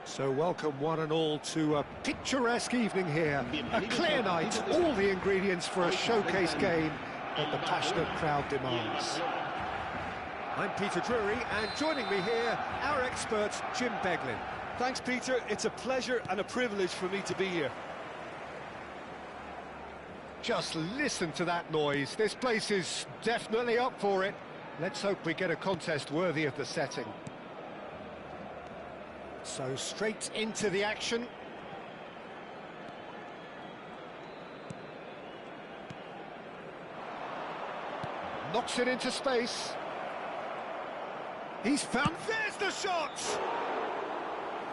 So welcome one and all to a picturesque evening here. A clear night, all the ingredients for a showcase game that the passionate crowd demands. I'm Peter Drury, and joining me here, our expert, Jim Beglin. Thanks, Peter. It's a pleasure and a privilege for me to be here. Just listen to that noise. This place is definitely up for it. Let's hope we get a contest worthy of the setting. So straight into the action. Knocks it into space. He's found... There's the shot!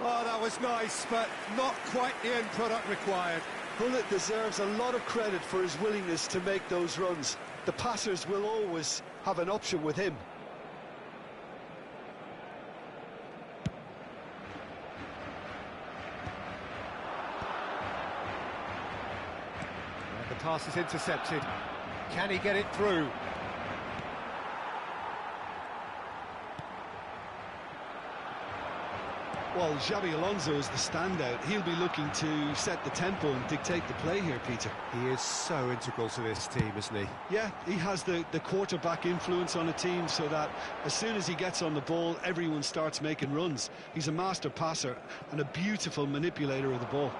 Oh, that was nice, but not quite the end product required. Bullet deserves a lot of credit for his willingness to make those runs. The passers will always have an option with him. The pass is intercepted. Can he get it through? Well, Xabi Alonso is the standout. He'll be looking to set the tempo and dictate the play here, Peter. He is so integral to this team, isn't he? Yeah, he has the quarterback influence on a team so that as soon as he gets on the ball, everyone starts making runs. He's a master passer and a beautiful manipulator of the ball.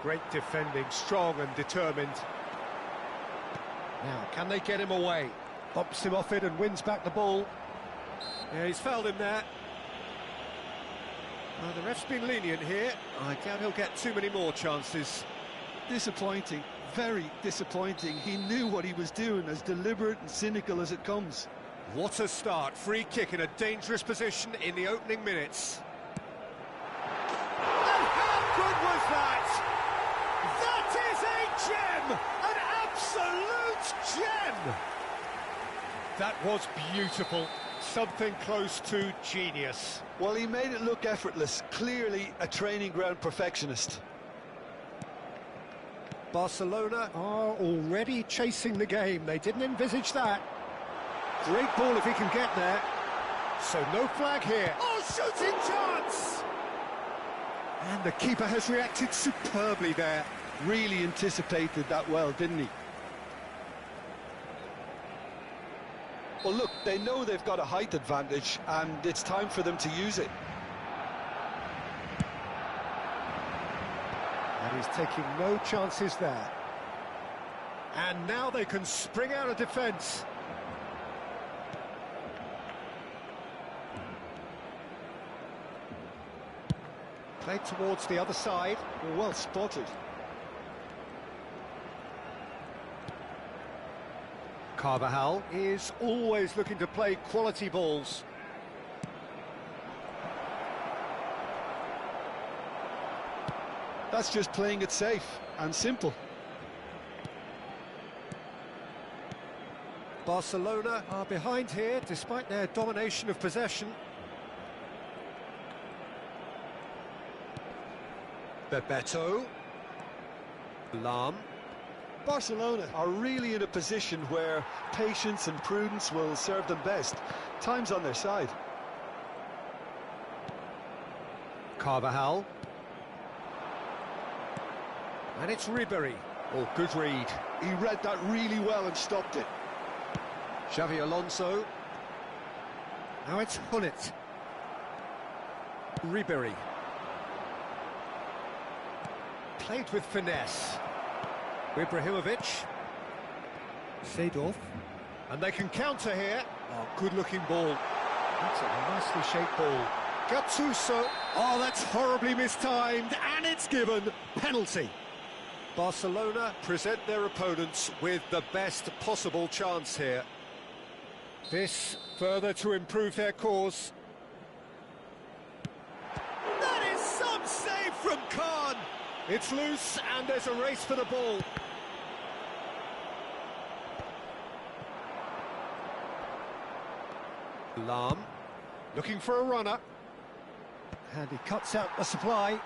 Great defending, strong and determined. Now, can they get him away? Bumps him off it and wins back the ball. Yeah, he's fouled him there. Well, the ref's been lenient here. I doubt he'll get too many more chances. Disappointing, very disappointing. He knew what he was doing, as deliberate and cynical as it comes. What a start. Free kick in a dangerous position in the opening minutes. And how good was that? That is a gem! An absolute gem! That was beautiful. Something close to genius. Well, he made it look effortless. Clearly a training ground perfectionist. Barcelona are already chasing the game. They didn't envisage that. Great ball if he can get there. So no flag here. Oh, shooting chance! And the keeper has reacted superbly there. Really anticipated that well, didn't he? Well, look, they know they've got a height advantage, and it's time for them to use it. And he's taking no chances there. And now they can spring out of defence. Played towards the other side. Well spotted. Carvajal is always looking to play quality balls. That's just playing it safe and simple. Barcelona are behind here, despite their domination of possession. Bebeto. Lam. Barcelona are really in a position where patience and prudence will serve them best. Time's on their side. Carvajal. And it's Ribery. Oh, good read. He read that really well and stopped it. Xavi Alonso. Now it's Hullet. Ribery. Played with finesse. Ibrahimovic. Seedorf. And they can counter here. Oh, good-looking ball. That's a nicely shaped ball. Gattuso. Oh, that's horribly mistimed, and it's given. Penalty. Barcelona present their opponents with the best possible chance here. This further to improve their cause. That is some save from Khan. It's loose, and there's a race for the ball. Lam, looking for a runner. And he cuts out the supply.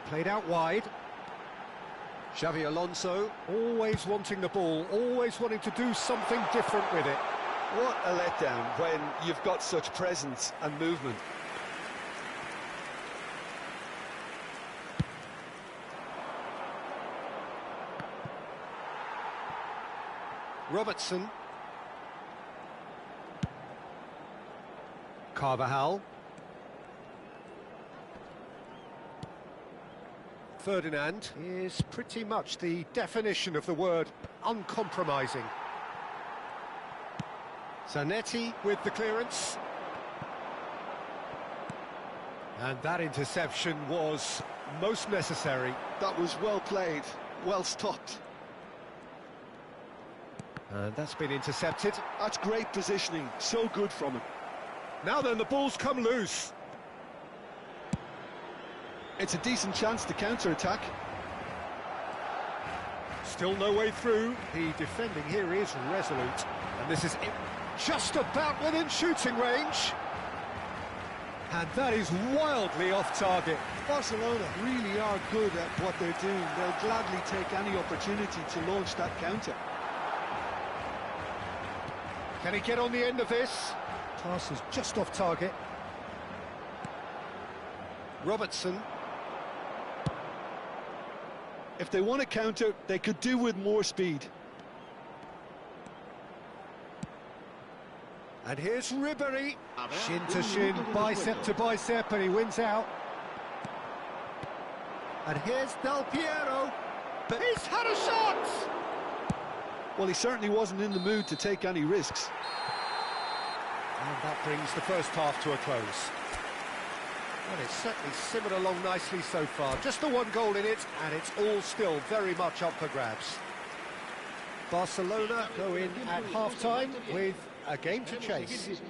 Played out wide. Xavi Alonso, always wanting the ball, always wanting to do something different with it. What a letdown when you've got such presence and movement. Robertson. Carvajal. Ferdinand is pretty much the definition of the word uncompromising. Zanetti with the clearance. And that interception was most necessary. That was well played, well stopped. And that's been intercepted. That's great positioning, so good from him. Now then, the ball's come loose. It's a decent chance to counter-attack. Still no way through. The defending here is resolute. And this is it, just about within shooting range. And that is wildly off target. Barcelona really are good at what they're doing. They'll gladly take any opportunity to launch that counter. Can he get on the end of this? Pass is just off target. Robertson. If they want to counter, they could do with more speed. And here's Ribery. Shin to shin, bicep to bicep, and he wins out. And here's Del Piero. But he's had a shot! Well, he certainly wasn't in the mood to take any risks. And that brings the first half to a close. Well, it's certainly simmered along nicely so far. Just the one goal in it, and it's all still very much up for grabs. Barcelona go in at half-time with a game to chase.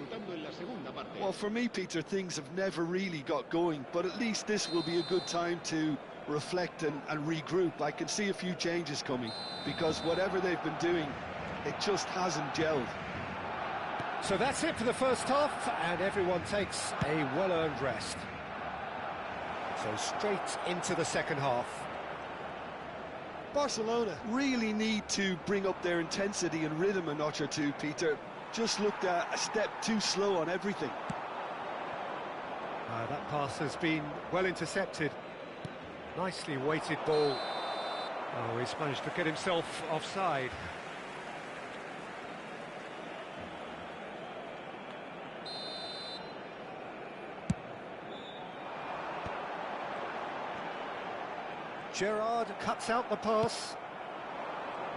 Well, for me, Peter, things have never really got going, but at least this will be a good time to reflect and regroup. I can see a few changes coming, because whatever they've been doing, it just hasn't gelled. So that's it for the first half, and everyone takes a well-earned rest. So straight into the second half. Barcelona really need to bring up their intensity and rhythm a notch or two, Peter. Just looked a step too slow on everything. That pass has been well intercepted. Nicely weighted ball. Oh, he's managed to get himself offside. Gerrard cuts out the pass.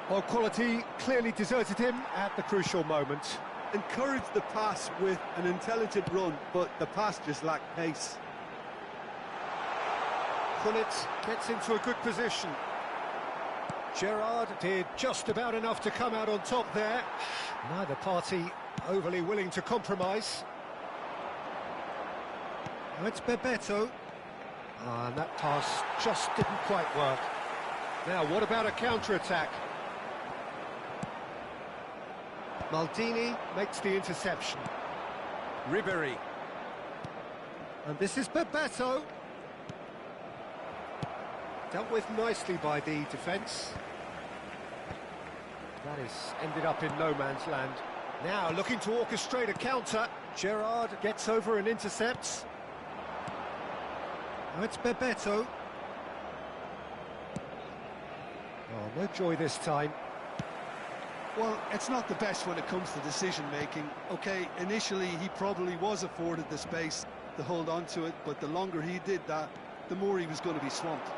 Well, quality clearly deserted him at the crucial moment. Encouraged the pass with an intelligent run, but the pass just lacked pace. Hullet gets into a good position. Gerrard did just about enough to come out on top there. Neither party overly willing to compromise. Now it's Bebeto. And that pass just didn't quite work. Now, what about a counter-attack? Maldini makes the interception. Ribery. And this is Bebeto. Dealt with nicely by the defence. That is ended up in no man's land. Now looking to orchestrate a counter. Gerrard gets over and intercepts. Now it's Bebeto. Oh, no joy this time. Well, it's not the best when it comes to decision-making. OK, initially he probably was afforded the space to hold on to it, but the longer he did that, the more he was going to be swamped.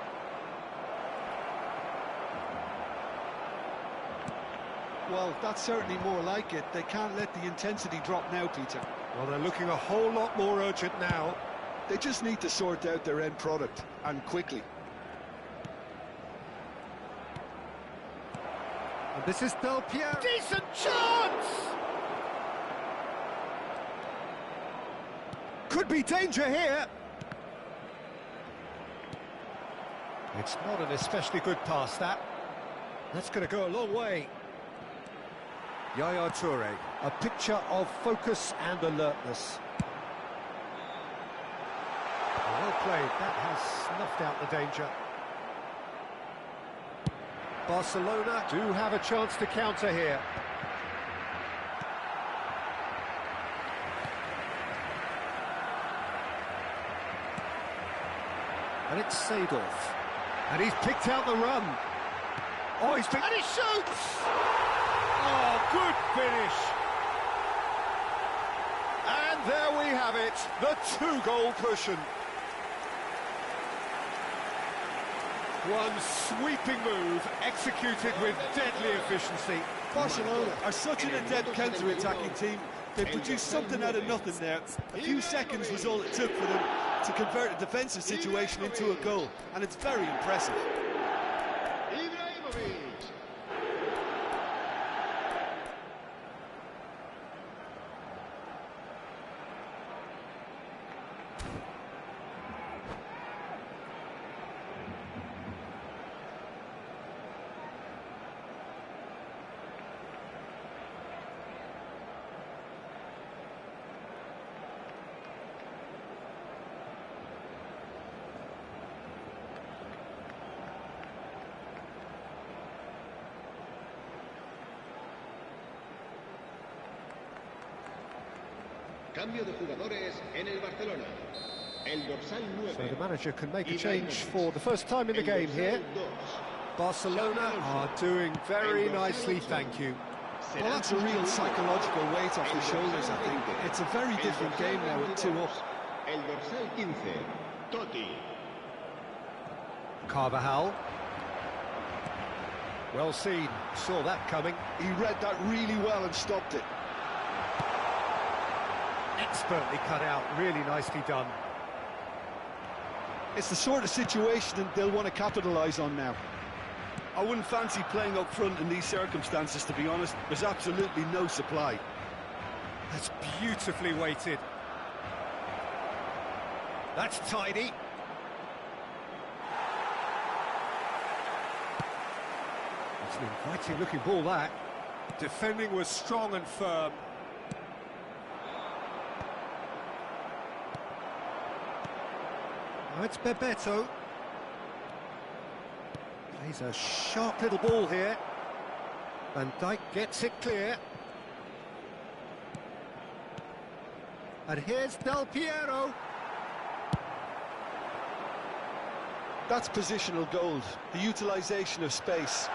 Well, that's certainly more like it. They can't let the intensity drop now, Peter. Well, they're looking a whole lot more urgent now. They just need to sort out their end product, and quickly. And this is Del Piero. Decent chance! Could be danger here. It's not an especially good pass, that. That's going to go a long way. Yaya Toure, a picture of focus and alertness. Well played, that has snuffed out the danger. Barcelona do have a chance to counter here. And it's Seedorf. And he's picked out the run. Oh, he's picked... And he shoots! Oh, good finish. And there we have it, the two-goal cushion. One sweeping move, executed with deadly efficiency. Barcelona are such an adept counter-attacking team. They produced something out of nothing there. A few seconds was all it took for them to convert a defensive situation into a goal, and it's very impressive. Cambio de jugadores en el Barcelona. El dorsal 9. So the manager can make a change for the first time in the game here. Barcelona are doing very nicely, thank you. Well, that's a real psychological weight off the shoulders, I think. It's a very different game now with 2 up. El dorsal 15. Totti. Carvajal. Well seen, saw that coming. He read that really well and stopped it. Expertly cut out, really nicely done. It's the sort of situation they'll want to capitalise on now. I wouldn't fancy playing up front in these circumstances, to be honest. There's absolutely no supply. That's beautifully weighted. That's tidy. It's an inviting looking ball, that. Defending was strong and firm. Now it's Bebeto. Plays a sharp little ball here. Van Dijk gets it clear. And here's Del Piero. That's positional gold, the utilisation of space.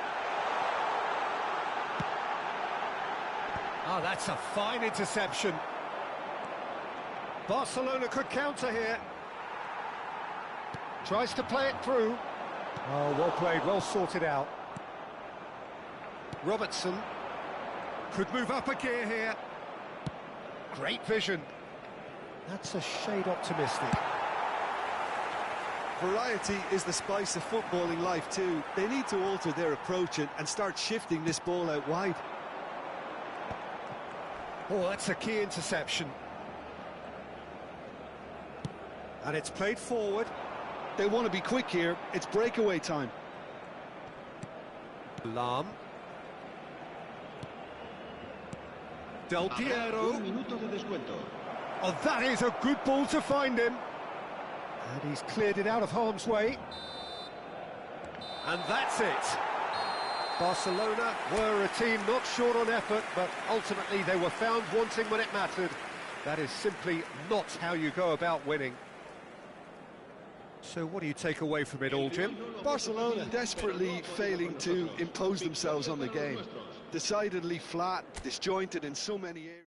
Ah, that's a fine interception. Barcelona could counter here. Tries to play it through. Oh, well played, well sorted out. Robertson could move up a gear here. Great vision. That's a shade optimistic. Variety is the spice of footballing life too. They need to alter their approach and start shifting this ball out wide. Oh, that's a key interception. And it's played forward. They want to be quick here. It's breakaway time. Lam. Del Piero. Un minuto de descuento. Oh, that is a good ball to find him. And he's cleared it out of harm's way. And that's it. Barcelona were a team not short on effort, but ultimately they were found wanting when it mattered. That is simply not how you go about winning. So what do you take away from it all, Jim? Barcelona desperately failing to impose themselves on the game. Decidedly flat, disjointed in so many areas.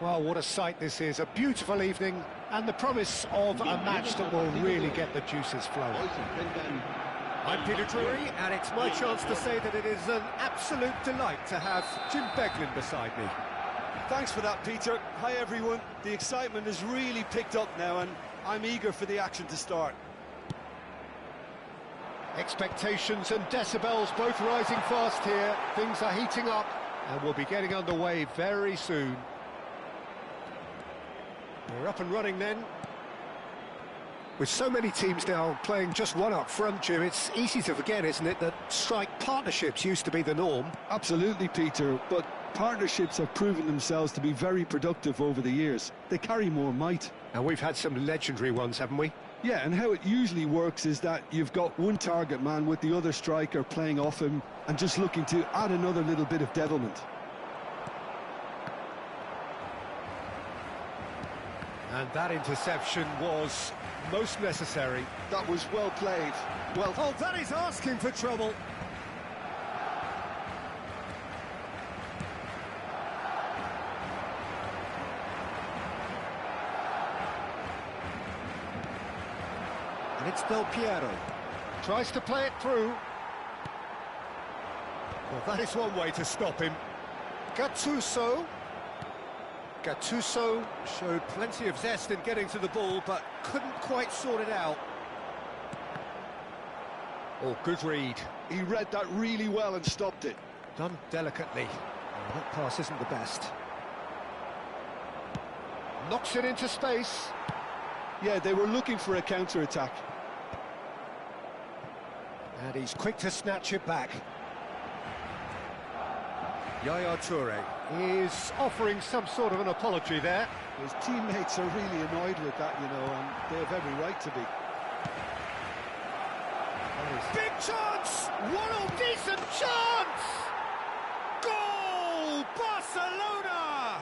Well, what a sight this is. A beautiful evening and the promise of a match that will really get the juices flowing. I'm Peter Drury, and it's my chance to say that it is an absolute delight to have Jim Beglin beside me. Thanks for that, Peter. Hi, everyone. The excitement has really picked up now, and I'm eager for the action to start. Expectations and decibels both rising fast here. Things are heating up and we'll be getting underway very soon. We're up and running then. With so many teams now playing just one up front, Jim, it's easy to forget, isn't it, that strike partnerships used to be the norm. Absolutely, Peter, but partnerships have proven themselves to be very productive over the years. They carry more might. And we've had some legendary ones, haven't we? Yeah, and how it usually works is that you've got one target man with the other striker playing off him and just looking to add another little bit of devilment. And that interception was most necessary. That was well played. Well, Oh, that is asking for trouble. And it's Del Piero. Tries to play it through. Well, that is one way to stop him. Gattuso Showed plenty of zest in getting to the ball, but couldn't quite sort it out. Oh, good read. he read that really well and stopped it. Done delicately. Oh, that pass isn't the best. Knocks it into space. Yeah, they were looking for a counter-attack. And he's quick to snatch it back. Yaya Toure Is offering some sort of an apology there. His teammates are really annoyed with that, you know, and they have every right to be. Big chance! What a decent chance! Goal! Barcelona!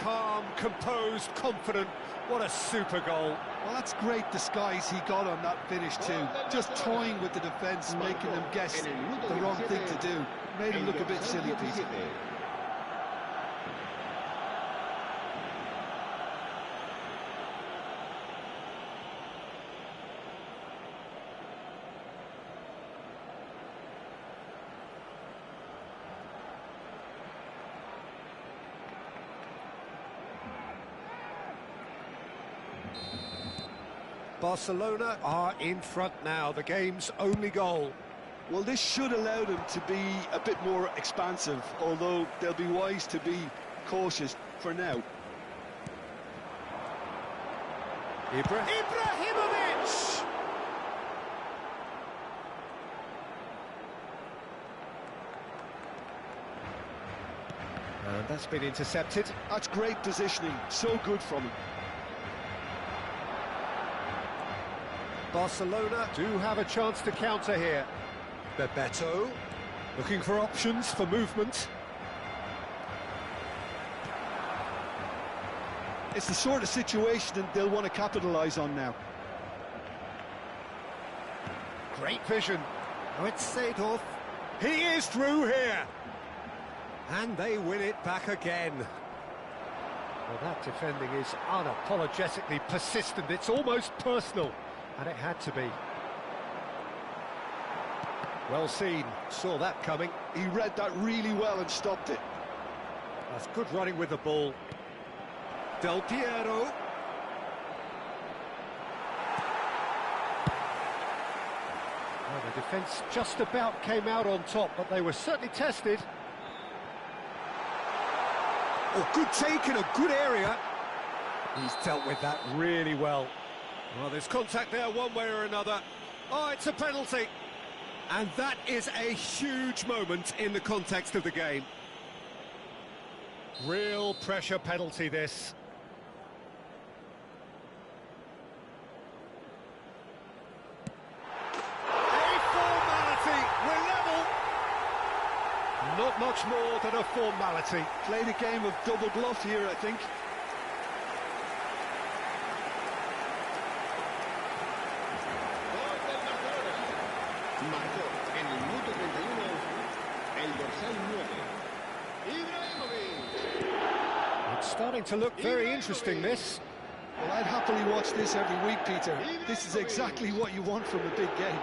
Calm, composed, confident. What a super goal. Well, that's great disguise he got on that finish too. Just toying with the defence, making them guess the wrong thing to do. Made him look a bit silly, Peter. Barcelona are in front now, the game's only goal. Well, this should allow them to be a bit more expansive, although they'll be wise to be cautious for now. Ibrahimovic! And that's been intercepted. That's great positioning, so good from him. Barcelona do have a chance to counter here. Bebeto looking for options for movement. It's the sort of situation that they'll want to capitalise on now. Great vision. Now it's Seedorf. He is through here. And they win it back again. Well, that defending is unapologetically persistent. It's almost personal. And it had to be. Well seen, saw that coming. He read that really well and stopped it. That's good running with the ball. Del Piero. Well, the defence just about came out on top, but they were certainly tested. Oh, good take in a good area. He's dealt with that really well. Well, there's contact there one way or another. Oh, it's a penalty. And that is a huge moment in the context of the game. Real pressure penalty, this. A formality. We're level. Not much more than a formality. Played a game of double bluff here, I think. Marcó en el minuto 31 el dorsal 9. starting to look very interesting, this. Well, I'd happily watch this every week, Peter. This is exactly what you want from a big game.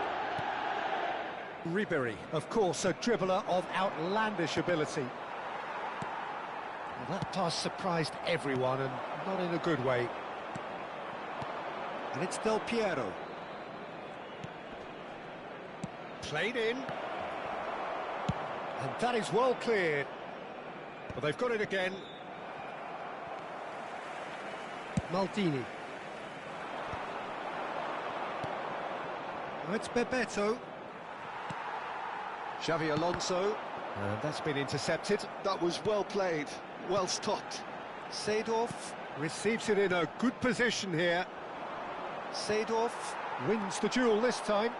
Ribery, of course, a dribbler of outlandish ability. Well, that pass surprised everyone, and not in a good way. And it's Del Piero. Played in. And that is well cleared. But they've got it again. Maldini. Oh, it's Bebeto. Xavi Alonso. And that's been intercepted. That was well played, well stopped. Seedorf receives it in a good position here. Seedorf wins the duel this time.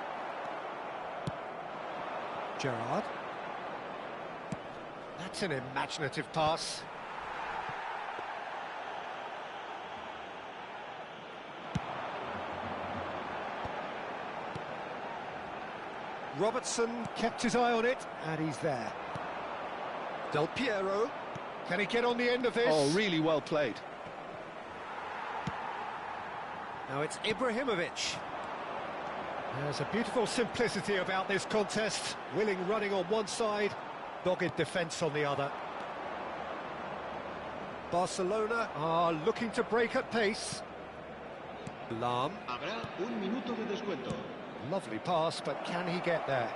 Gerrard. That's an imaginative pass. Robertson kept his eye on it, and he's there. Del Piero. Can he get on the end of this? Oh, really well played. Now it's Ibrahimovic. There's a beautiful simplicity about this contest. Willing running on one side, dogged defence on the other. Barcelona are looking to break at pace. Lam. Habrá un minuto de descuento. Lovely pass, but can he get there?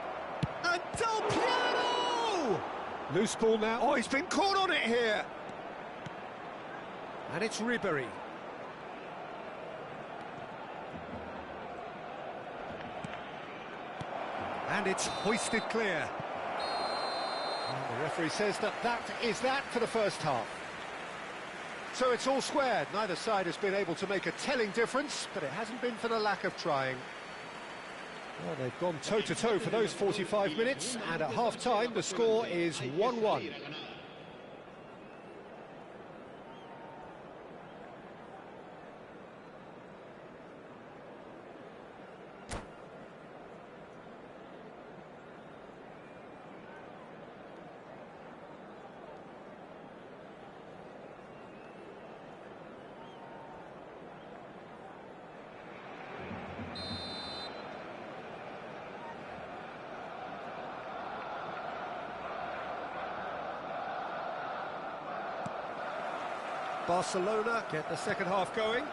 And Del Piero! Loose ball now. Oh, he's been caught on it here. And it's Ribery. And it's hoisted clear. And the referee says that is that for the first half. So it's all squared. Neither side has been able to make a telling difference, but it hasn't been for the lack of trying. Well, they've gone toe-to-toe for those 45 minutes, and at half-time the score is 1-1. Barcelona get the second half going.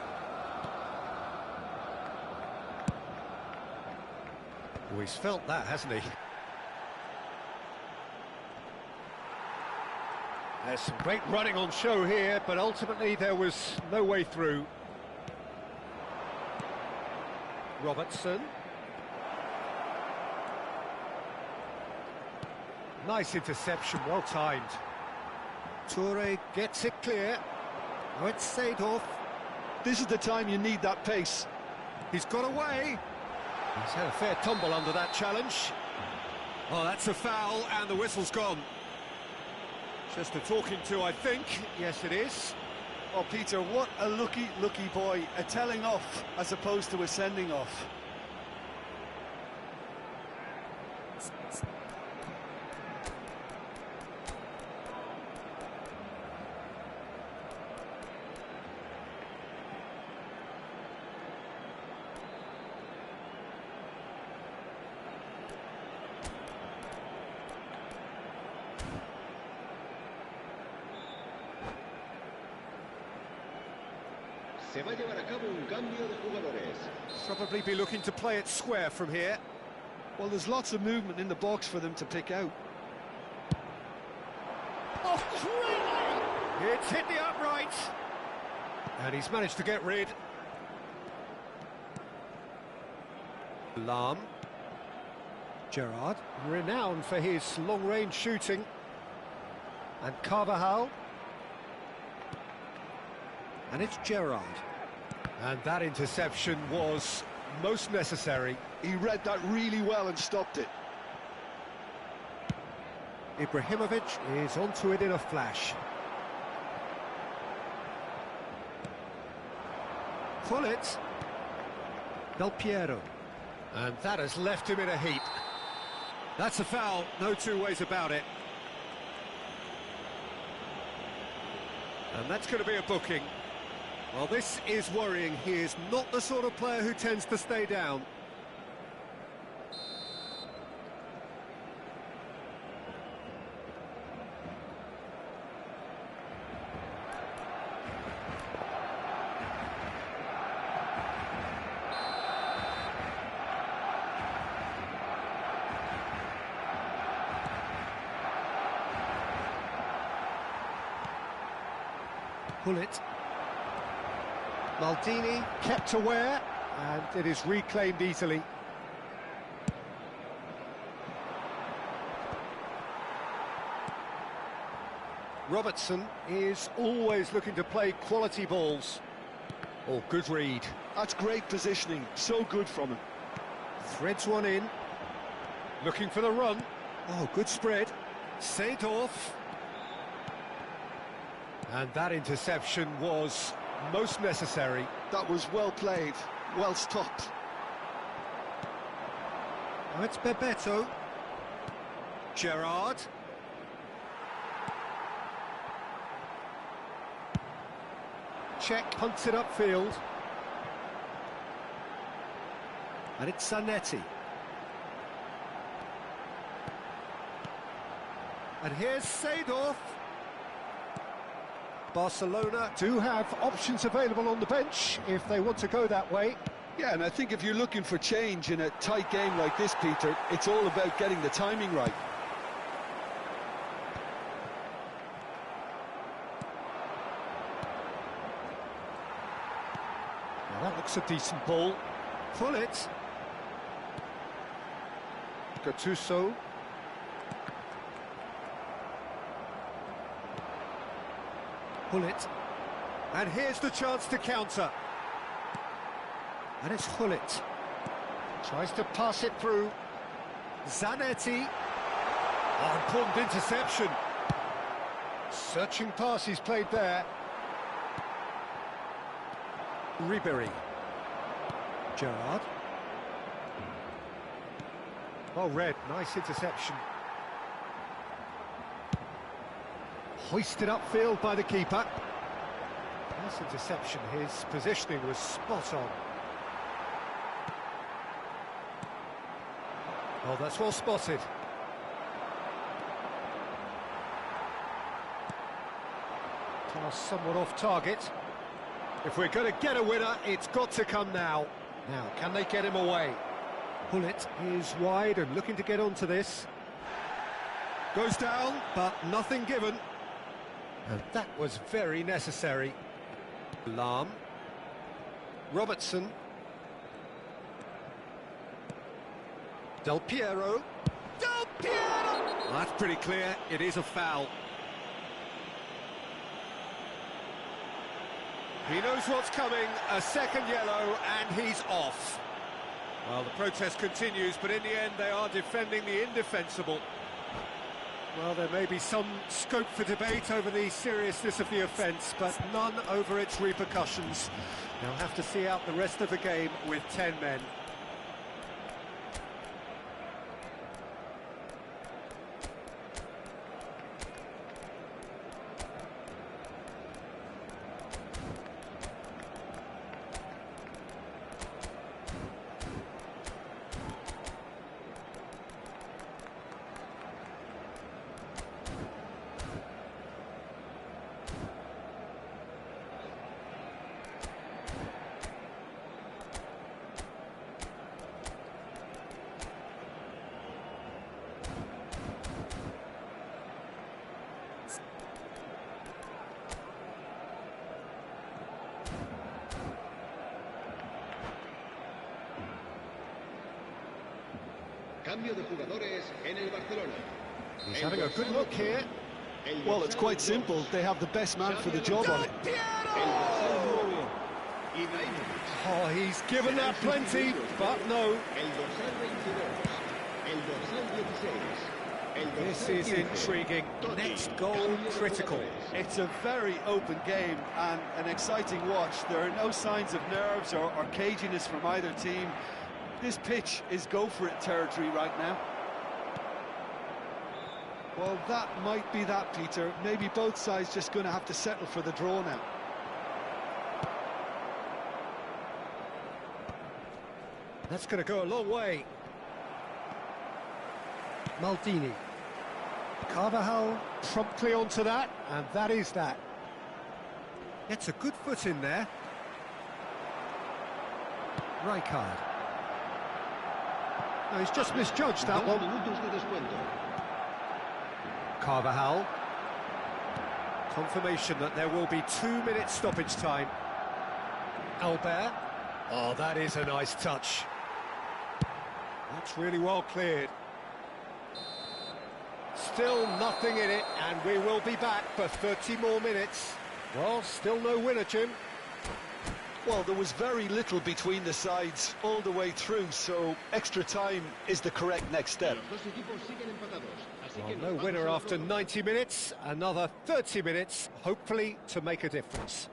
Oh, he's felt that, hasn't he? There's some great running on show here, but ultimately there was no way through. Robertson. Nice interception, well timed. Toure gets it clear. Oh, it's Seedorf. This is the time you need that pace. He's got away. He's had a fair tumble under that challenge. Oh, that's a foul, and the whistle's gone. Just a talking to, I think. Yes, it is. Oh, Peter, what a lucky boy. A telling off as opposed to a sending off. Se va a llevar a cabo un cambio de jugadores. Probably be looking to play it square from here. Well, there's lots of movement in the box for them to pick out. Oh, greatly! It's hit the upright. And he's managed to get rid. Lam. Gerrard, renowned for his long-range shooting. And Carvajal. And it's Gerrard. And that interception was most necessary. He read that really well and stopped it. Ibrahimovic is onto it in a flash. Pull it. Del Piero. And that has left him in a heap. That's a foul, no two ways about it. And that's going to be a booking. Well, this is worrying. He is not the sort of player who tends to stay down. Pull it. Maldini kept aware, and it is reclaimed easily. Robertson is always looking to play quality balls. Oh, good read. That's great positioning, so good from him. Threads one in. Looking for the run. Oh, good spread. Seedorf. And that interception was most necessary. That was well played, well stopped. Oh, it's Bebeto. Gerrard. Check, punts it upfield. And it's Zanetti. And here's Seedorf. Barcelona do have options available on the bench if they want to go that way. Yeah, and I think if you're looking for change in a tight game like this, Peter, it's all about getting the timing right. Now that looks a decent ball. Pull it. Gattuso. Pull it. And here's the chance to counter. And it's Hullet. Tries to pass it through. Zanetti. Oh, important interception. Searching pass he's played there. Ribery. Gerrard. Oh, Red, nice interception. Hoisted upfield by the keeper. Nice interception, his positioning was spot on. Oh, that's well spotted. Pass somewhat off target. If we're going to get a winner, it's got to come now. Now, can they get him away? Hullet is wide and looking to get onto this. Goes down, but nothing given. And that was very necessary. Lahm. Robertson. Del Piero. Del Piero! Well, that's pretty clear. It is a foul. He knows what's coming. A second yellow, and he's off. Well, the protest continues, but in the end, they are defending the indefensible. Well, there may be some scope for debate over the seriousness of the offence, but none over its repercussions. They'll have to see out the rest of the game with 10 men. Cambio de jugadores en el Barcelona. He's having a good look here. Well, it's quite simple. They have the best man for the job on it. Oh, he's given that plenty, but no. This is intriguing. Next goal critical. It's a very open game and an exciting watch. There are no signs of nerves or caginess from either team. This pitch is go-for-it territory right now. Well, that might be that, Peter. Maybe both sides just going to have to settle for the draw now. That's going to go a long way. Maldini. Carvajal promptly onto that, and that is that. Gets a good foot in there. Rijkaard. No, he's just misjudged that one. Carvajal. Confirmation that there will be 2 minutes stoppage time. Albert. Oh, that is a nice touch. That's really well cleared. Still nothing in it, and we will be back for 30 more minutes. Well, still no winner, Jim. Well, there was very little between the sides all the way through, so extra time is the correct next step. Well, no winner after 90 minutes, another 30 minutes, hopefully to make a difference.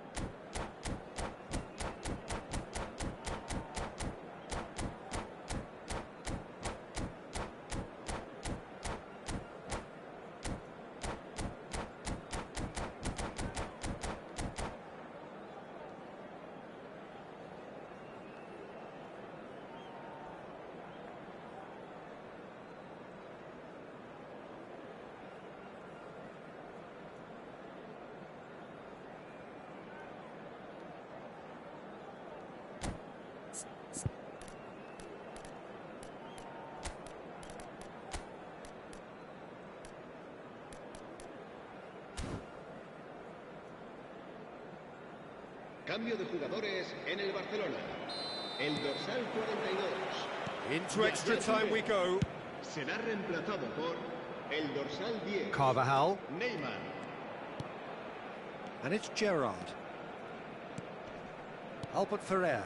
Cambio de jugadores en el Barcelona. El dorsal 42. Into extra time we go. Será reemplazado por el dorsal 10. Carvajal. Neymar. And it's Gerrard. Albert Ferrer.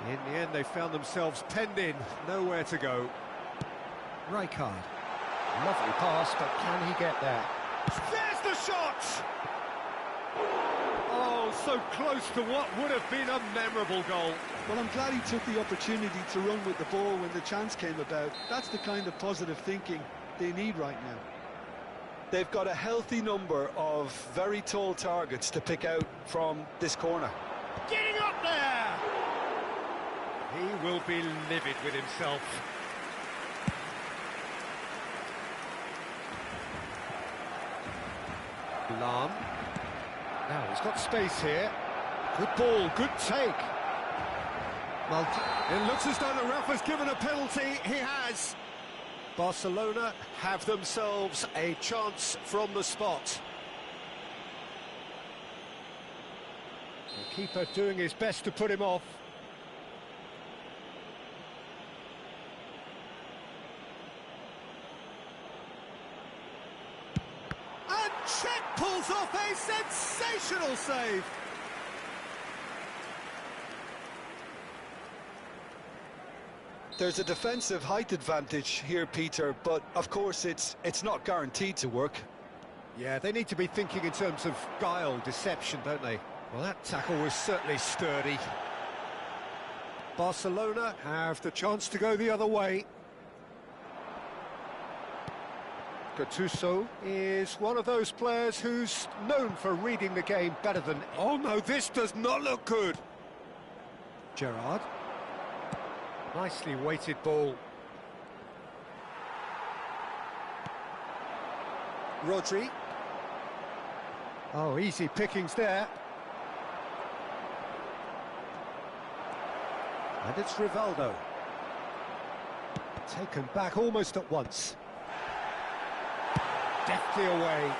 In the end, they found themselves penned in, nowhere to go. Rijkaard. Lovely pass, but can he get there? There's the shot! Oh, so close to what would have been a memorable goal. Well, I'm glad he took the opportunity to run with the ball when the chance came about. That's the kind of positive thinking they need right now. They've got a healthy number of very tall targets to pick out from this corner. Getting up there! He will be livid with himself. Lahm. Now he's got space here. Good ball, good take. It looks as though the ref has given a penalty. He has. Barcelona have themselves a chance from the spot. The keeper doing his best to put him off. And Cech pulls off a sensational save. There's a defensive height advantage here, Peter, but of course it's not guaranteed to work. Yeah, they need to be thinking in terms of guile, deception, don't they? Well, that tackle was certainly sturdy. Barcelona have the chance to go the other way. Gattuso is one of those players who's known for reading the game better than... Oh no, this does not look good. Gerrard. Nicely weighted ball. Rodri. Oh, easy pickings there. And it's Rivaldo. Taken back almost at once. Deftly away.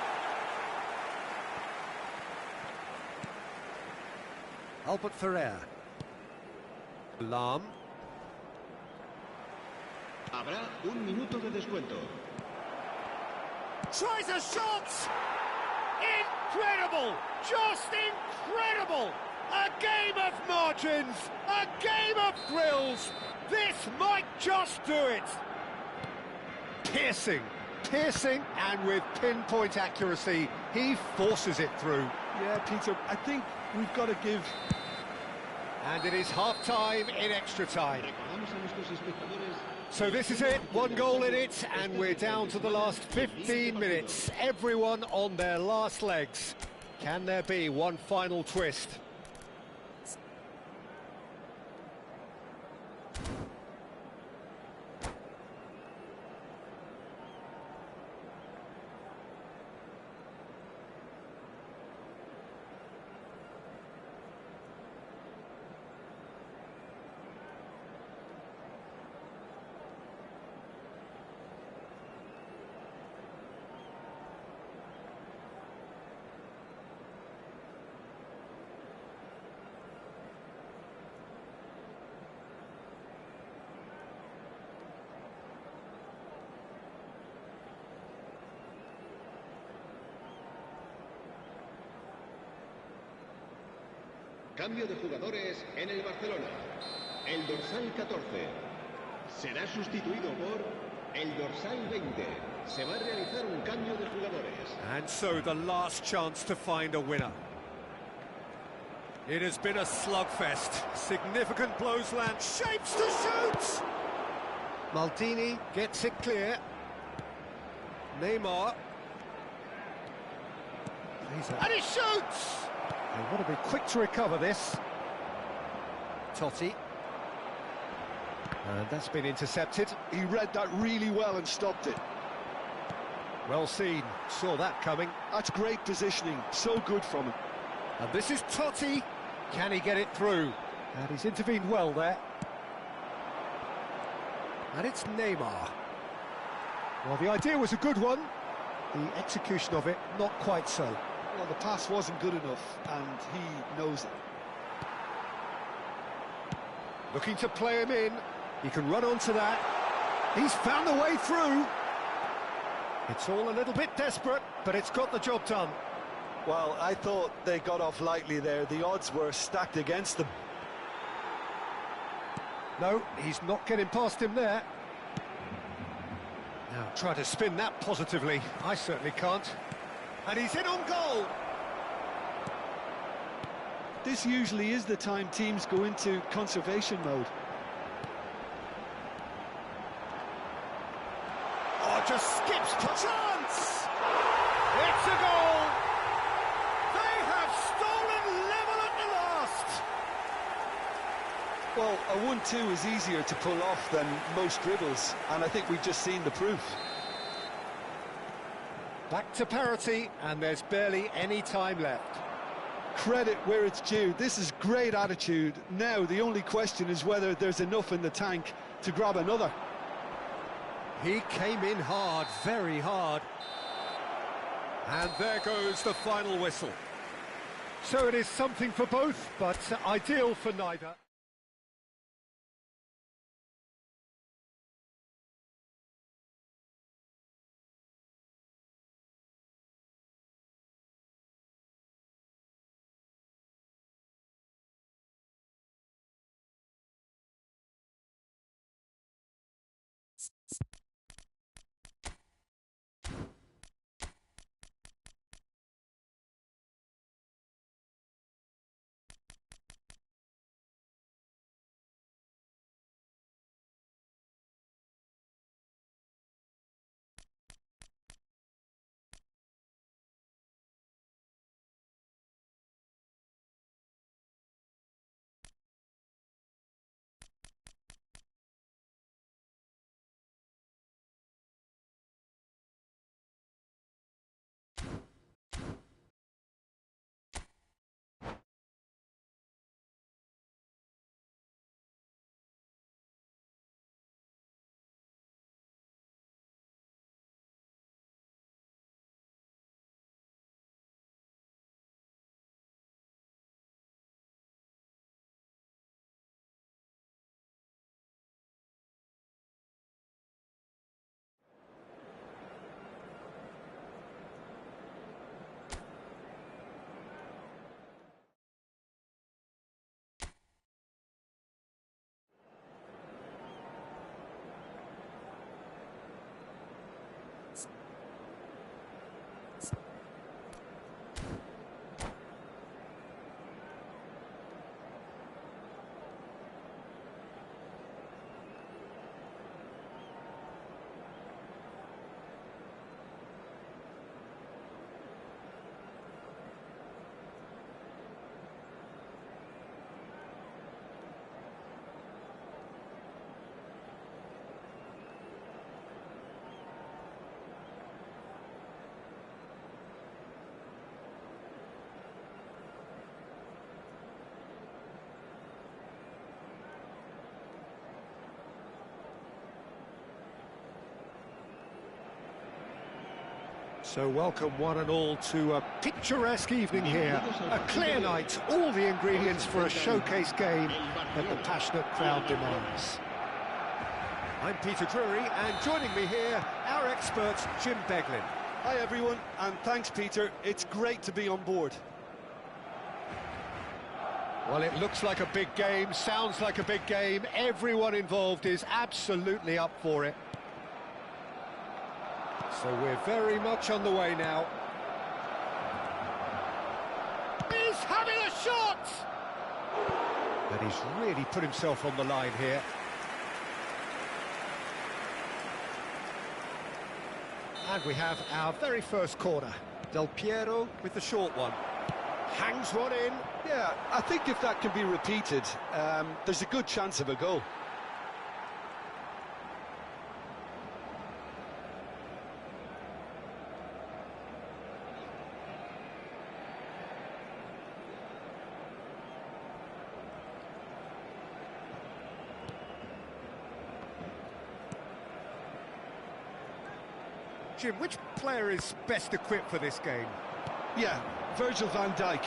Albert Ferrer. Lahm. Habrá un minuto de descuento. Tries a shot! Incredible! Just incredible! A game of margins! A game of thrills! This might just do it! Piercing, and with pinpoint accuracy, he forces it through. Yeah, Peter, I think we've got to give... And it is half-time in extra time. Recordamos a nuestros espectadores So this is it, 1 goal in it, and we're down to the last 15 minutes. Everyone on their last legs. Can there be one final twist? Cambio de jugadores en el Barcelona. El dorsal 14 será sustituido por el dorsal 20. Se va a realizar un cambio de jugadores. And so the last chance to find a winner. It has been a slugfest. Significant blows land. Shapes to shoot! Maldini gets it clear. Neymar. And he shoots! They want to be quick to recover this. Totti. And that's been intercepted. He read that really well and stopped it. Well seen. Saw that coming. That's great positioning. So good from him. And this is Totti. Can he get it through? And he's intervened well there. And it's Neymar. Well, the idea was a good one. The execution of it, not quite so. Well, the pass wasn't good enough, and he knows it. Looking to play him in. He can run onto that. He's found a way through. It's all a little bit desperate, but it's got the job done. Well, I thought they got off lightly there. The odds were stacked against them. No, he's not getting past him there. Now, try to spin that positively. I certainly can't. And he's in on goal. This usually is the time teams go into conservation mode. Oh, just skips per chance! It's a goal! They have stolen level at the last! Well, a 1-2 is easier to pull off than most dribbles, and I think we've just seen the proof. Back to parity, and there's barely any time left. Credit where it's due. This is great attitude. Now, the only question is whether there's enough in the tank to grab another. He came in hard, very hard. And there goes the final whistle. So it is something for both, but ideal for neither. So welcome one and all to a picturesque evening here. A clear night, all the ingredients for a showcase game that the passionate crowd demands. I'm Peter Drury, and joining me here, our expert, Jim Beglin. Hi everyone, and thanks Peter, it's great to be on board. Well, it looks like a big game, sounds like a big game. Everyone involved is absolutely up for it. So we're very much on the way now. He's having a shot! And he's really put himself on the line here. And we have our very first corner. Del Piero with the short one. Hangs one in. Yeah, I think if that can be repeated, there's a good chance of a goal. Jim, which player is best equipped for this game? Yeah, Virgil van Dijk.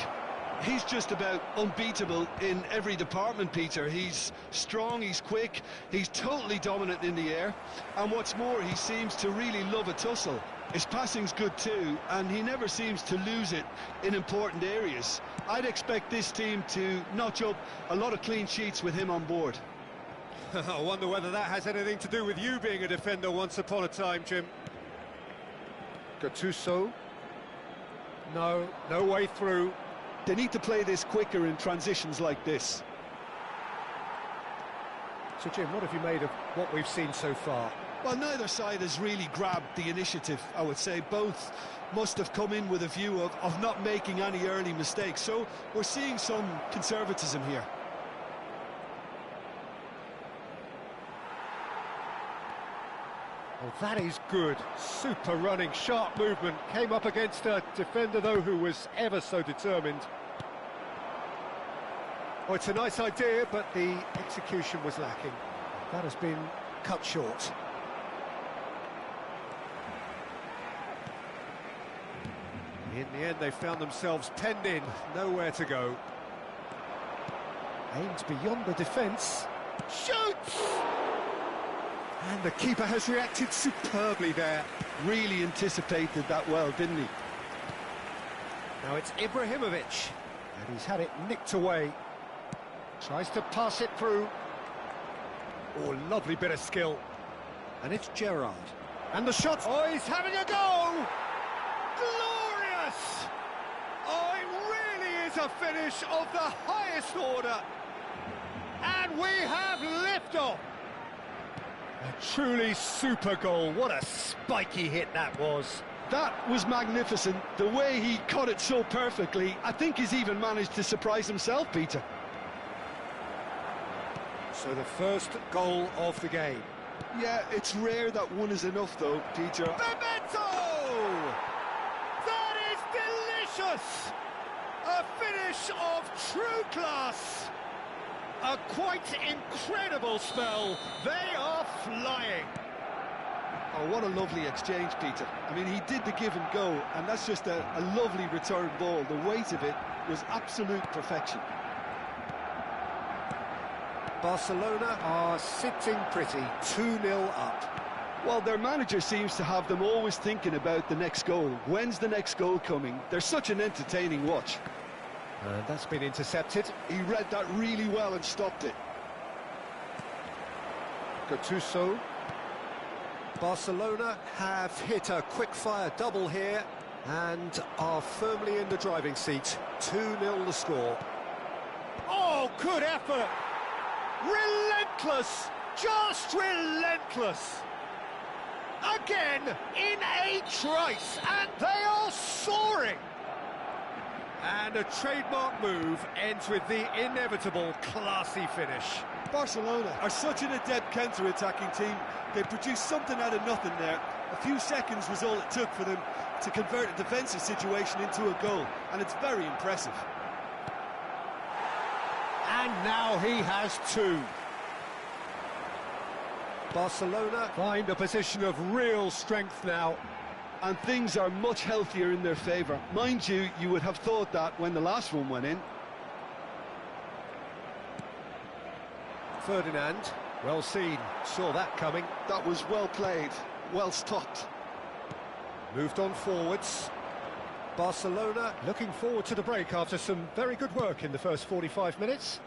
He's just about unbeatable in every department, Peter. He's strong, he's quick, he's totally dominant in the air. And what's more, he seems to really love a tussle. His passing's good too, and he never seems to lose it in important areas. I'd expect this team to notch up a lot of clean sheets with him on board. I wonder whether that has anything to do with you being a defender once upon a time, Jim. Gattuso. No way through. They need to play this quicker in transitions like this. So, Jim, what have you made of what we've seen so far? Well, neither side has really grabbed the initiative, I would say. Both must have come in with a view of not making any early mistakes. So we're seeing some conservatism here. Oh, that is good. Super running, sharp movement. Came up against a defender, though, who was ever so determined. Oh, it's a nice idea, but the execution was lacking. That has been cut short. In the end, they found themselves penned in. Nowhere to go. Aims beyond the defence. Shoots! And the keeper has reacted superbly there. Really anticipated that well, didn't he? Now it's Ibrahimovic, and he's had it nicked away. Tries to pass it through. Oh, lovely bit of skill. And it's Gerrard. And the shot. Oh, he's having a go! Glorious! Oh, it really is a finish of the highest order. And we have liftoff. A truly super goal. What a spiky hit that was. That was magnificent. The way he caught it so perfectly, I think he's even managed to surprise himself, Peter. So the first goal of the game. Yeah, it's rare that one is enough, though, Peter. Bebeto! That is delicious! A finish of true class. A quite incredible spell. They are flying. Oh, what a lovely exchange, Peter. I mean, he did the give and go, and that's just a lovely return ball. The weight of it was absolute perfection. Barcelona are sitting pretty, 2-0 up. Well, their manager seems to have them always thinking about the next goal. When's the next goal coming? They're such an entertaining watch. And that's been intercepted. He read that really well and stopped it. Gattuso. Barcelona have hit a quick-fire double here and are firmly in the driving seat. 2-0 the score. Oh, good effort! Relentless! Just relentless! Again, in a trice, and they are soaring! And a trademark move ends with the inevitable classy finish. Barcelona are such an adept counter-attacking team. They produced something out of nothing there. A few seconds was all it took for them to convert a defensive situation into a goal, and it's very impressive. And now he has two. Barcelona find a position of real strength now. and things are much healthier in their favour. Mind you, you would have thought that when the last one went in. Ferdinand, well seen, saw that coming. That was well played, well stopped. Moved on forwards. Barcelona looking forward to the break after some very good work in the first 45 minutes.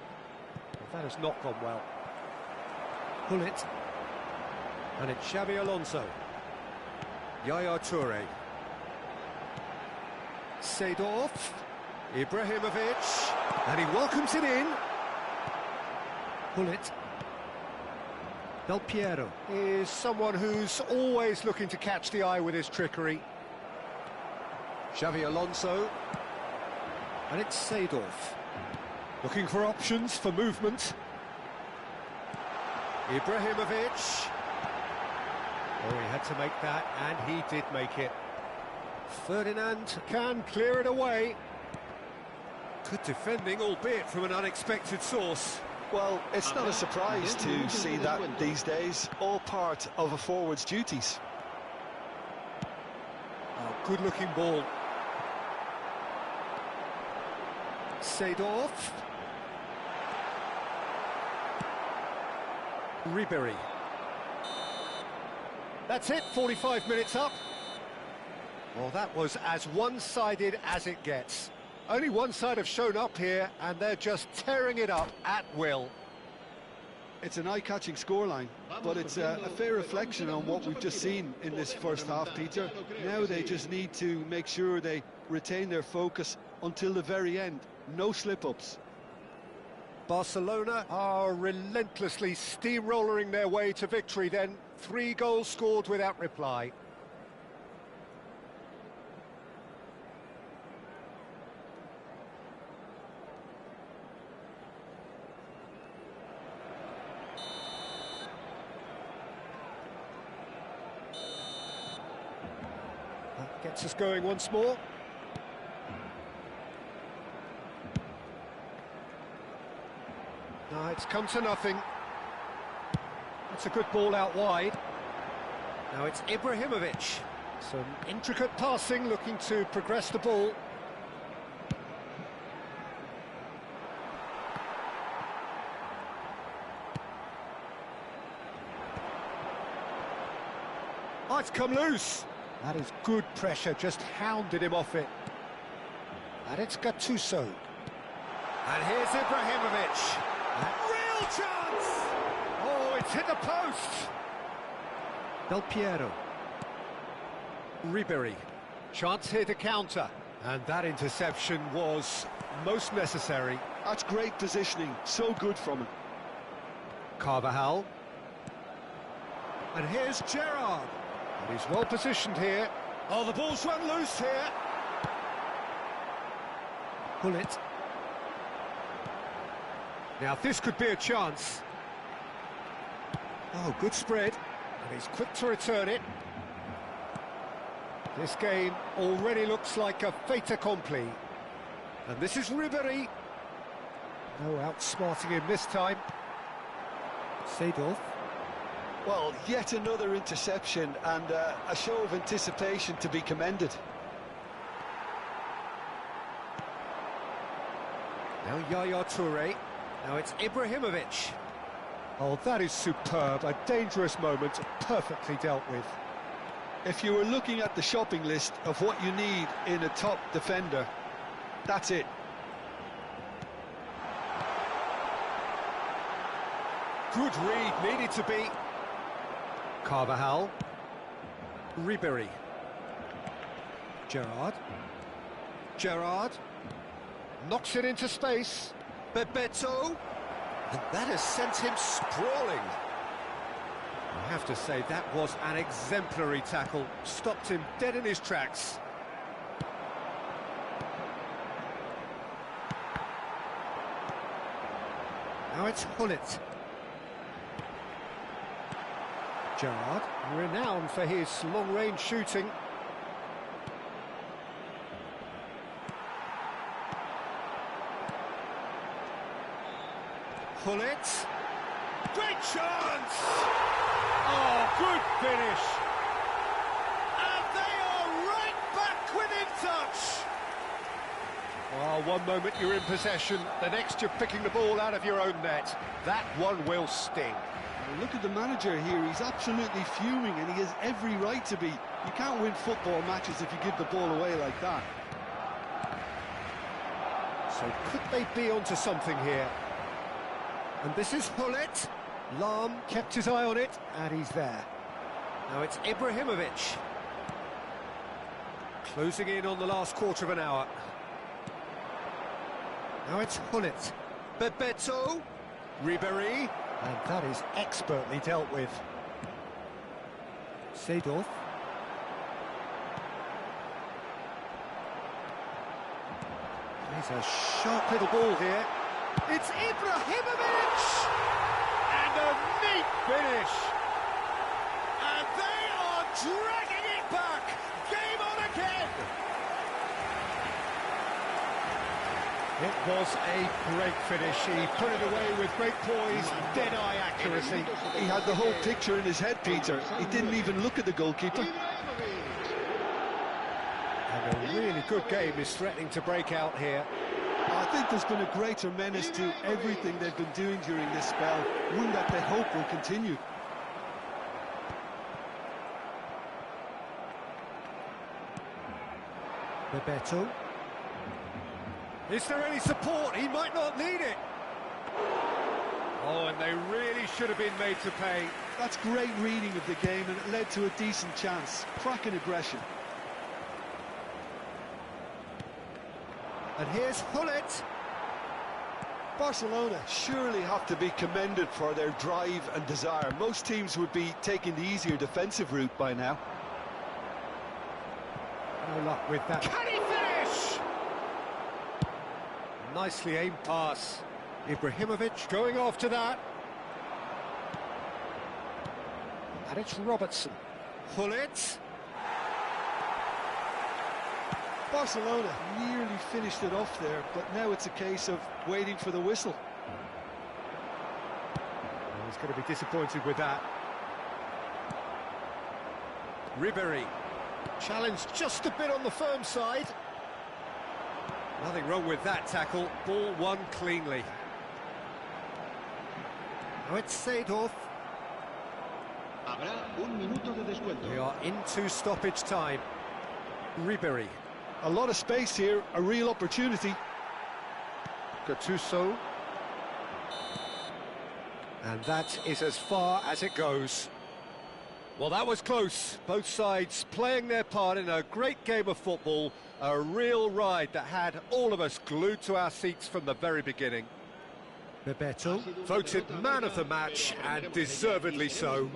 But that has not gone well. Pull it. And it's Xabi Alonso. Yaya Toure. Seedorf. Ibrahimovic. And he welcomes it in. Pull it. Del Piero is someone who's always looking to catch the eye with his trickery. Xabi Alonso. And it's Seedorf. Looking for options for movement. Ibrahimovic. Oh, he had to make that, and he did make it. Ferdinand can clear it away. Good defending, albeit from an unexpected source. Well, it's not a surprise to see that these days, all part of a forward's duties. Oh, good-looking ball. Seedorf. Ribéry. That's it, 45 minutes up. Well, that was as one-sided as it gets. Only one side have shown up here, and they're just tearing it up at will. It's an eye-catching scoreline, but it's a fair reflection on what we've just seen in this first half, Peter. Now they just need to make sure they retain their focus until the very end. No slip-ups. Barcelona are relentlessly steamrollering their way to victory then. 3 goals scored without reply. That gets us going once more. No, it's come to nothing. That's a good ball out wide. Now it's Ibrahimovic. Some intricate passing, looking to progress the ball. Oh, it's come loose. That is good pressure, just hounded him off it. And it's Gattuso. And here's Ibrahimovic. Real chance! Oh, it's hit the post! Del Piero. Ribéry. Chance here to counter. And that interception was most necessary. That's great positioning, so good from him. Carvajal. And here's Gerrard. And he's well positioned here. Oh, the ball's run loose here. Pull it. Now this could be a chance. Oh, good spread. And he's quick to return it. This game already looks like a fait accompli. And this is Ribéry. No outsmarting him this time. Seedorf. Well, yet another interception and a show of anticipation to be commended. Now Yaya Toure. Now it's Ibrahimovic. Oh, that is superb. A dangerous moment, perfectly dealt with. If you were looking at the shopping list of what you need in a top defender, that's it. Good read, needed to be. Carvajal. Ribéry. Gerrard. Gerrard. Knocks it into space. Bebeto. And that has sent him sprawling. I have to say, that was an exemplary tackle. Stopped him dead in his tracks. Now it's Hullet. Gerrard, renowned for his long-range shooting. Hullet. Great chance! Oh, good finish! And they are Oh, one moment you're in possession, the next you're picking the ball out of your own net. That one will sting. Well, look at the manager here, he's absolutely fuming and he has every right to be. You can't win football matches if you give the ball away like that. So could they be onto something here? And this is Hullet. Lahm kept his eye on it, and he's there. Now it's Ibrahimovic. Closing in on the last quarter of an hour. Now it's Hullet. Bebeto. Ribéry. And that is expertly dealt with. Seedorf. He's a sharp little ball here. It's Ibrahimovic! And a neat finish! And they are dragging it back! Game on again! It was a great finish. He put it away with great poise, dead-eye accuracy. He had the whole picture in his head, Peter. He didn't even look at the goalkeeper. And a really good game is threatening to break out here. I think there's been a greater menace to everything they've been doing during this spell, one that they hope will continue. Bebeto. Is there any support? He might not need it. Oh, and they really should have been made to pay. That's great reading of the game, and it led to a decent chance. Cracking aggression. And here's Hullet. Barcelona surely have to be commended for their drive and desire. Most teams would be taking the easier defensive route by now. No luck with that. Can he finish? Nicely aimed pass. Ibrahimovic going after that. And it's Robertson. Hullet. Barcelona nearly finished it off there, but now it's a case of waiting for the whistle. Well, he's going to be disappointed with that. Ribéry. Challenged just a bit on the firm side. Nothing wrong with that tackle. Ball won cleanly. Now it's Seedorf. We are into stoppage time. Ribéry. A lot of space here, a real opportunity. Gattuso. And that is as far as it goes. Well, that was close. Both sides playing their part in a great game of football. A real ride that had all of us glued to our seats from the very beginning. Bebeto, voted man of the match, and deservedly so.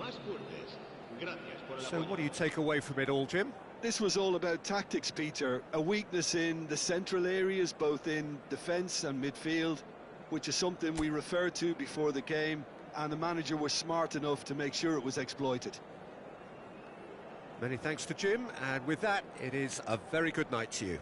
So what do you take away from it all, Jim? This was all about tactics, Peter. A weakness in the central areas, both in defence and midfield, which is something we referred to before the game, and the manager was smart enough to make sure it was exploited. Many thanks to Jim, and with that, it is a very good night to you.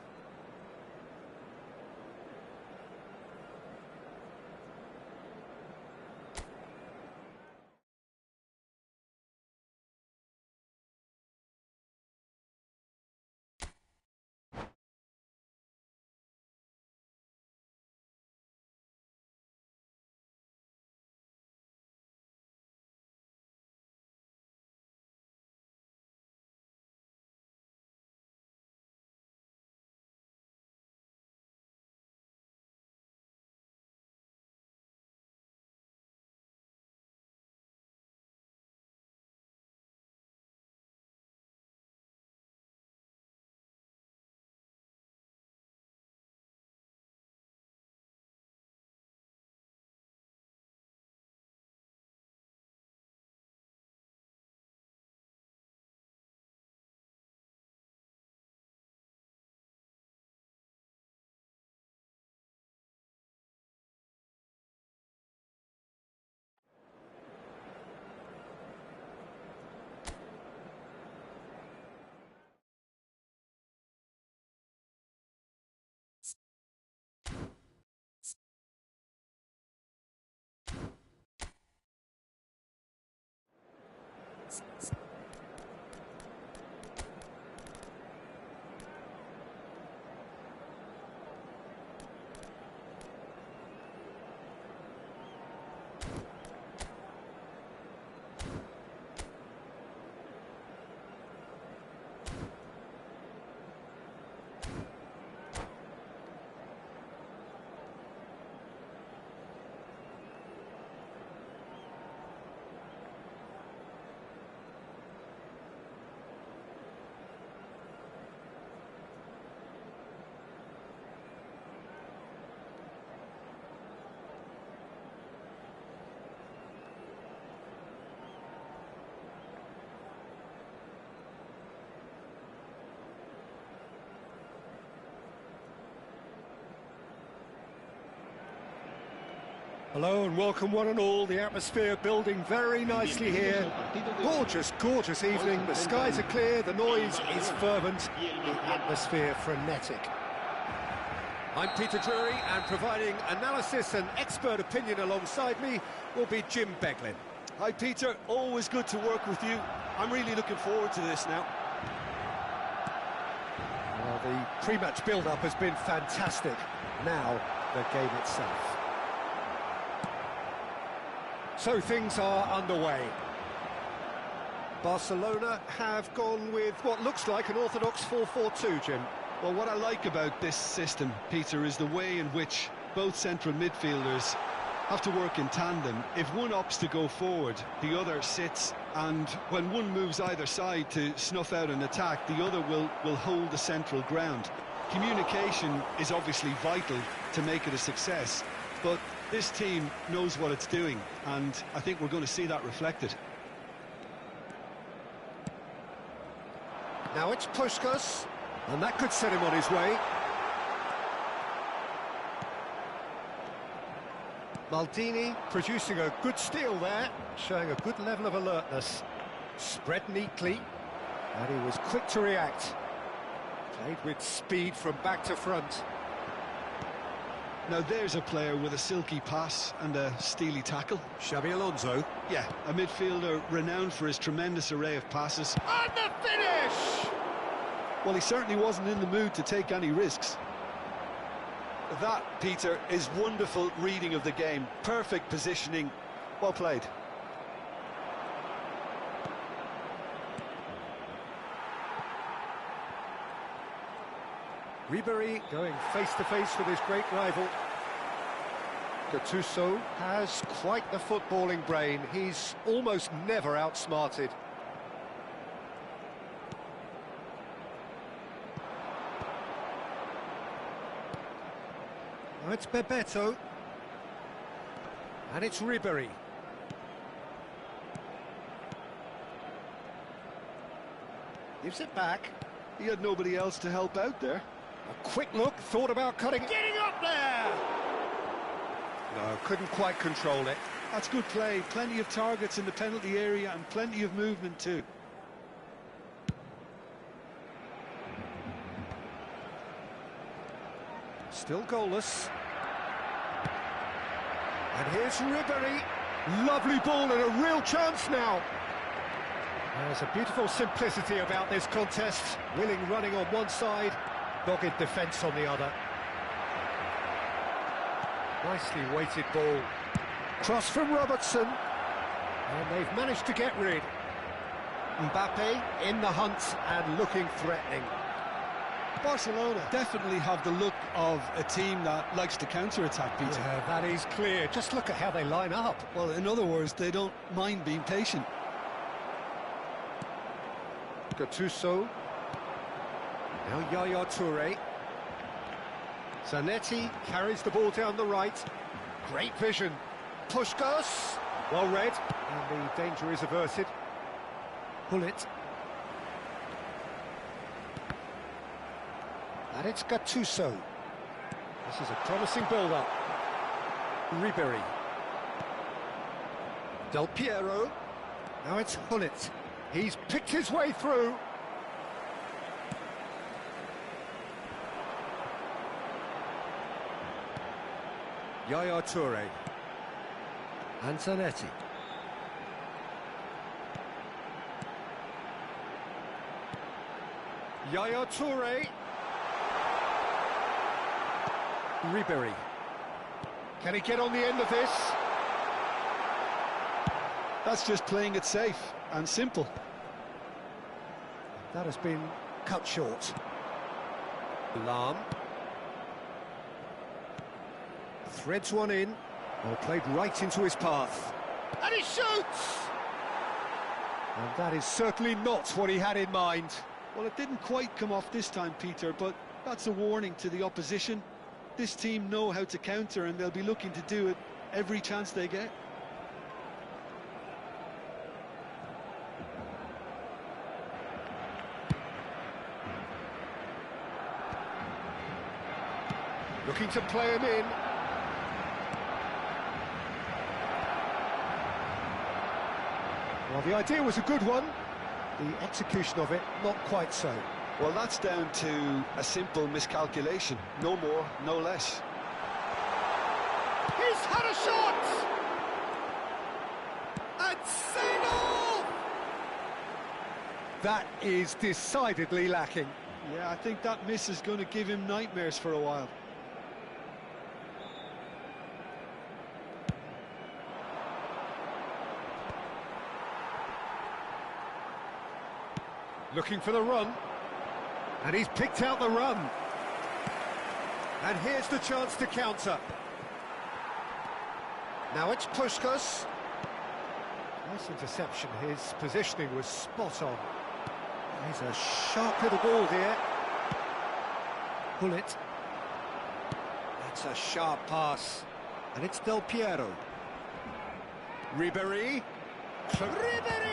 Hello and welcome one and all. The atmosphere building very nicely here. Gorgeous, gorgeous evening. The skies are clear, the noise is fervent, the atmosphere frenetic. I'm Peter Drury, and providing analysis and expert opinion alongside me will be Jim Beglin. Hi Peter, always good to work with you. I'm really looking forward to this now. Well, the pre-match build-up has been fantastic. Now, the game itself. So things are underway. Barcelona have gone with what looks like an orthodox 4-4-2, Jim. Well, what I like about this system, Peter, is the way in which both central midfielders have to work in tandem. If one opts to go forward, the other sits, and when one moves either side to snuff out an attack, the other will hold the central ground. Communication is obviously vital to make it a success, but this team knows what it's doing, and I think we're going to see that reflected. Now it's Puskás, and that could set him on his way. Maldini producing a good steal there, showing a good level of alertness. Spread neatly, and he was quick to react. Played with speed from back to front. Now there's a player with a silky pass and a steely tackle. Xabi Alonso. Yeah, a midfielder renowned for his tremendous array of passes. And the finish! Well, he certainly wasn't in the mood to take any risks. That, Peter, is wonderful reading of the game. Perfect positioning. Well played. Ribery going face-to-face with his great rival. Gattuso has quite the footballing brain. He's almost never outsmarted. Now it's Bebeto. And it's Ribery. Gives it back. He had nobody else to help out there. A quick look, thought about cutting, getting up there! No, couldn't quite control it. That's good play, plenty of targets in the penalty area and plenty of movement too. Still goalless. And here's Ribery. Lovely ball and a real chance now. There's a beautiful simplicity about this contest. Willing running on one side, dogged defence on the other. Nicely weighted ball. Cross from Robertson. And they've managed to get rid. Mbappe in the hunt and looking threatening. Barcelona definitely have the look of a team that likes to counter-attack, Peter. Yeah, that is clear. Just look at how they line up. Well, in other words, they don't mind being patient. Gattuso. Now Yaya Touré. Zanetti carries the ball down the right. Great vision. Puskás. Well read. And the danger is averted. Hullet. And it's Gattuso. This is a promising build-up. Ribery. Del Piero. Now it's Hullet. He's picked his way through. Yaya Touré. And Zanetti. Yaya Touré. Ribery. Can he get on the end of this? That's just playing it safe and simple. That has been cut short. Lahm. Threads one in. Well, played right into his path. And he shoots! And that is certainly not what he had in mind. Well, it didn't quite come off this time, Peter, but that's a warning to the opposition. This team know how to counter, and they'll be looking to do it every chance they get. Looking to play him in. Well, the idea was a good one. The execution of it, not quite so. Well, that's down to a simple miscalculation. No more, no less. He's had a shot! And single! That is decidedly lacking. Yeah, I think that miss is going to give him nightmares for a while. Looking for the run. And he's picked out the run. And here's the chance to counter. Now it's Puskás. Nice interception. His positioning was spot on. He's a sharp little ball here. Bullet. That's a sharp pass. And it's Del Piero. Ribéry. Ribéry!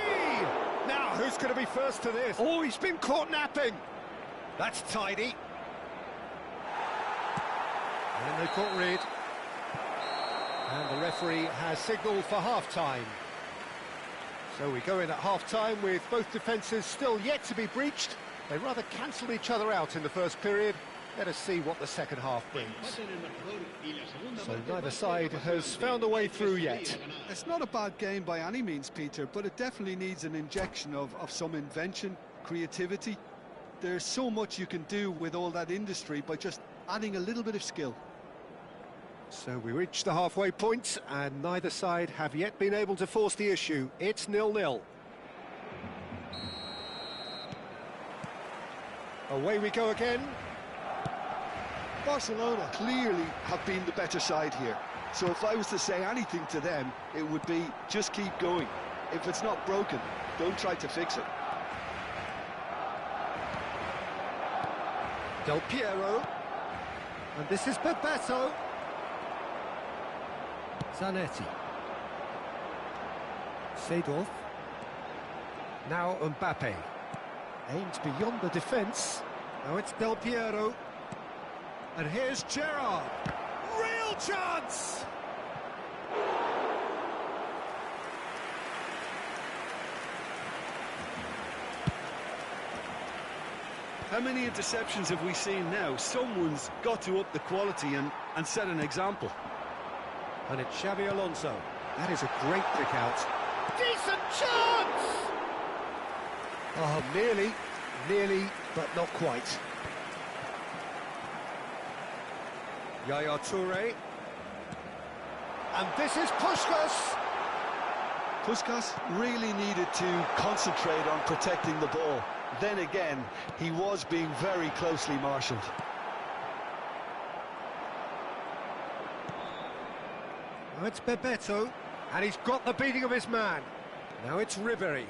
Now, who's going to be first to this? Oh, he's been caught napping. That's tidy. And they caught rid. And the referee has signalled for half-time. So we go in at half-time with both defences still yet to be breached. They rather cancelled each other out in the first period. Let us see what the second half brings. So neither side has found a way through yet. It's not a bad game by any means, Peter, but it definitely needs an injection of some invention, creativity. There's so much you can do with all that industry by just adding a little bit of skill. So we reach the halfway point, and neither side have yet been able to force the issue. It's 0-0. Away we go again. Barcelona clearly have been the better side here. So if I was to say anything to them, it would be just keep going. If it's not broken, don't try to fix it. Del Piero. And this is Bebeto. Zanetti. Seedorf. Now Mbappe. Aimed beyond the defence. Now it's Del Piero. And here's Gerrard. Real chance! How many interceptions have we seen now? Someone's got to up the quality and set an example. And it's Xabi Alonso. That is a great pick out. Decent chance! Oh, nearly, but not quite. Yaya Touré. And this is Puskás. Puskás really needed to concentrate on protecting the ball. Then again, he was being very closely marshalled. Now it's Bebeto, and he's got the beating of his man. Now it's Ribéry.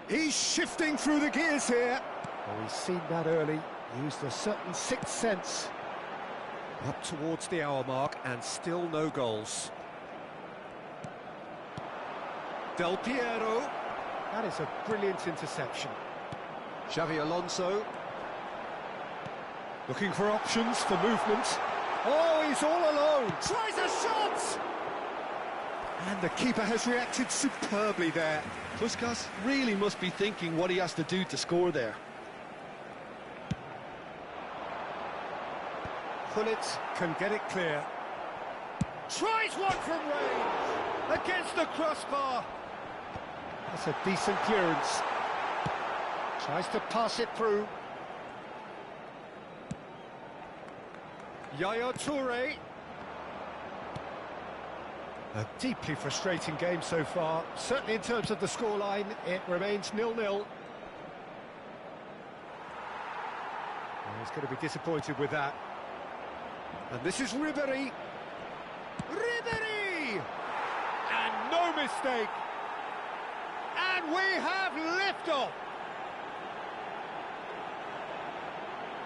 He's shifting through the gears here. Oh, he's seen that early. Used a certain sixth sense. Up towards the hour mark, and still no goals. Del Piero. That is a brilliant interception. Xabi Alonso. Looking for options for movement. Oh, he's all alone. Tries a shot! And the keeper has reacted superbly there. Puskás really must be thinking what he has to do to score there. Gullit can get it clear. Tries one from range. Against the crossbar. That's a decent clearance. Tries to pass it through. Yaya Touré. A deeply frustrating game so far. Certainly in terms of the scoreline, it remains 0-0. He's going to be disappointed with that. And this is Ribéry. Ribéry! And no mistake. And we have liftoff.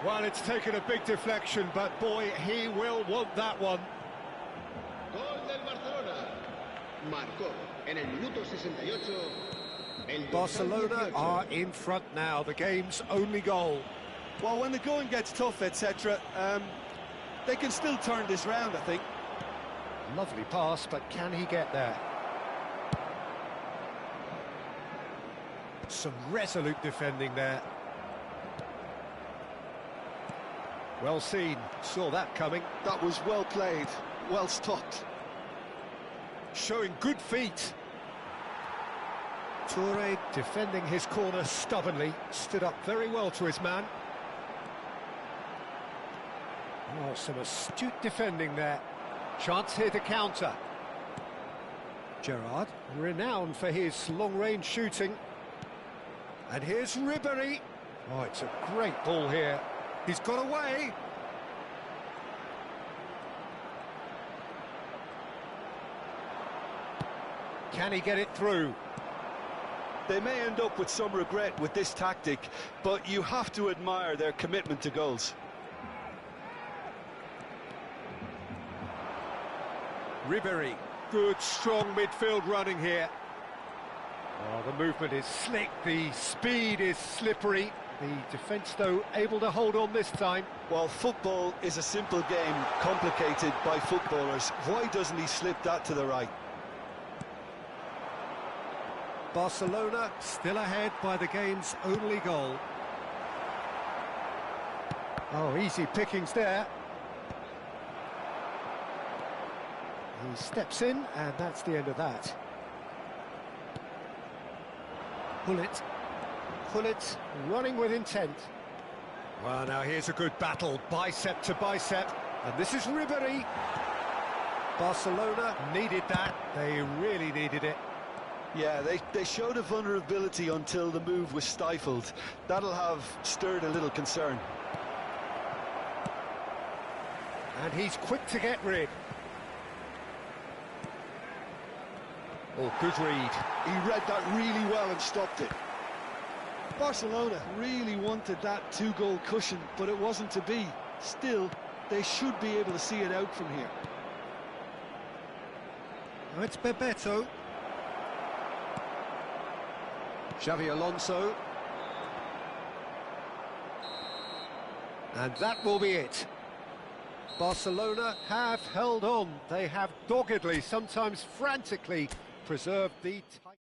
Well, it's taken a big deflection, but boy, he will want that one. Gol del Barcelona. Marcó en el minuto 68. El Barcelona are in front now, the game's only goal. Well, when the going gets tough, etc., they can still turn this round, I think. Lovely pass, but can he get there? Some resolute defending there. Well seen, saw that coming. That was well played, well stopped. Showing good feet. Toure defending his corner stubbornly, stood up very well to his man. Oh, some astute defending there. Chance here to counter. Gerrard, renowned for his long-range shooting. And here's Ribéry. Oh, it's a great ball here. He's got away. Can he get it through? They may end up with some regret with this tactic, but you have to admire their commitment to goals. Ribéry, good strong midfield running here. Oh, the movement is slick, the speed is slippery. The defence, though, able to hold on this time. While football is a simple game, complicated by footballers, why doesn't he slip that to the right? Barcelona still ahead by the game's only goal. Oh, easy pickings there. He steps in, and that's the end of that. Pullet running with intent. Well, now here's a good battle, bicep to bicep, and this is Ribéry. Barcelona needed that, they really needed it. Yeah, they showed a vulnerability until the move was stifled. That'll have stirred a little concern. And he's quick to get rid. Oh, good read. He read that really well and stopped it. Barcelona really wanted that two-goal cushion, but it wasn't to be. Still, they should be able to see it out from here. Oh, it's Bebeto. Xavi Alonso. And that will be it. Barcelona have held on. They have doggedly, sometimes frantically, preserved the title.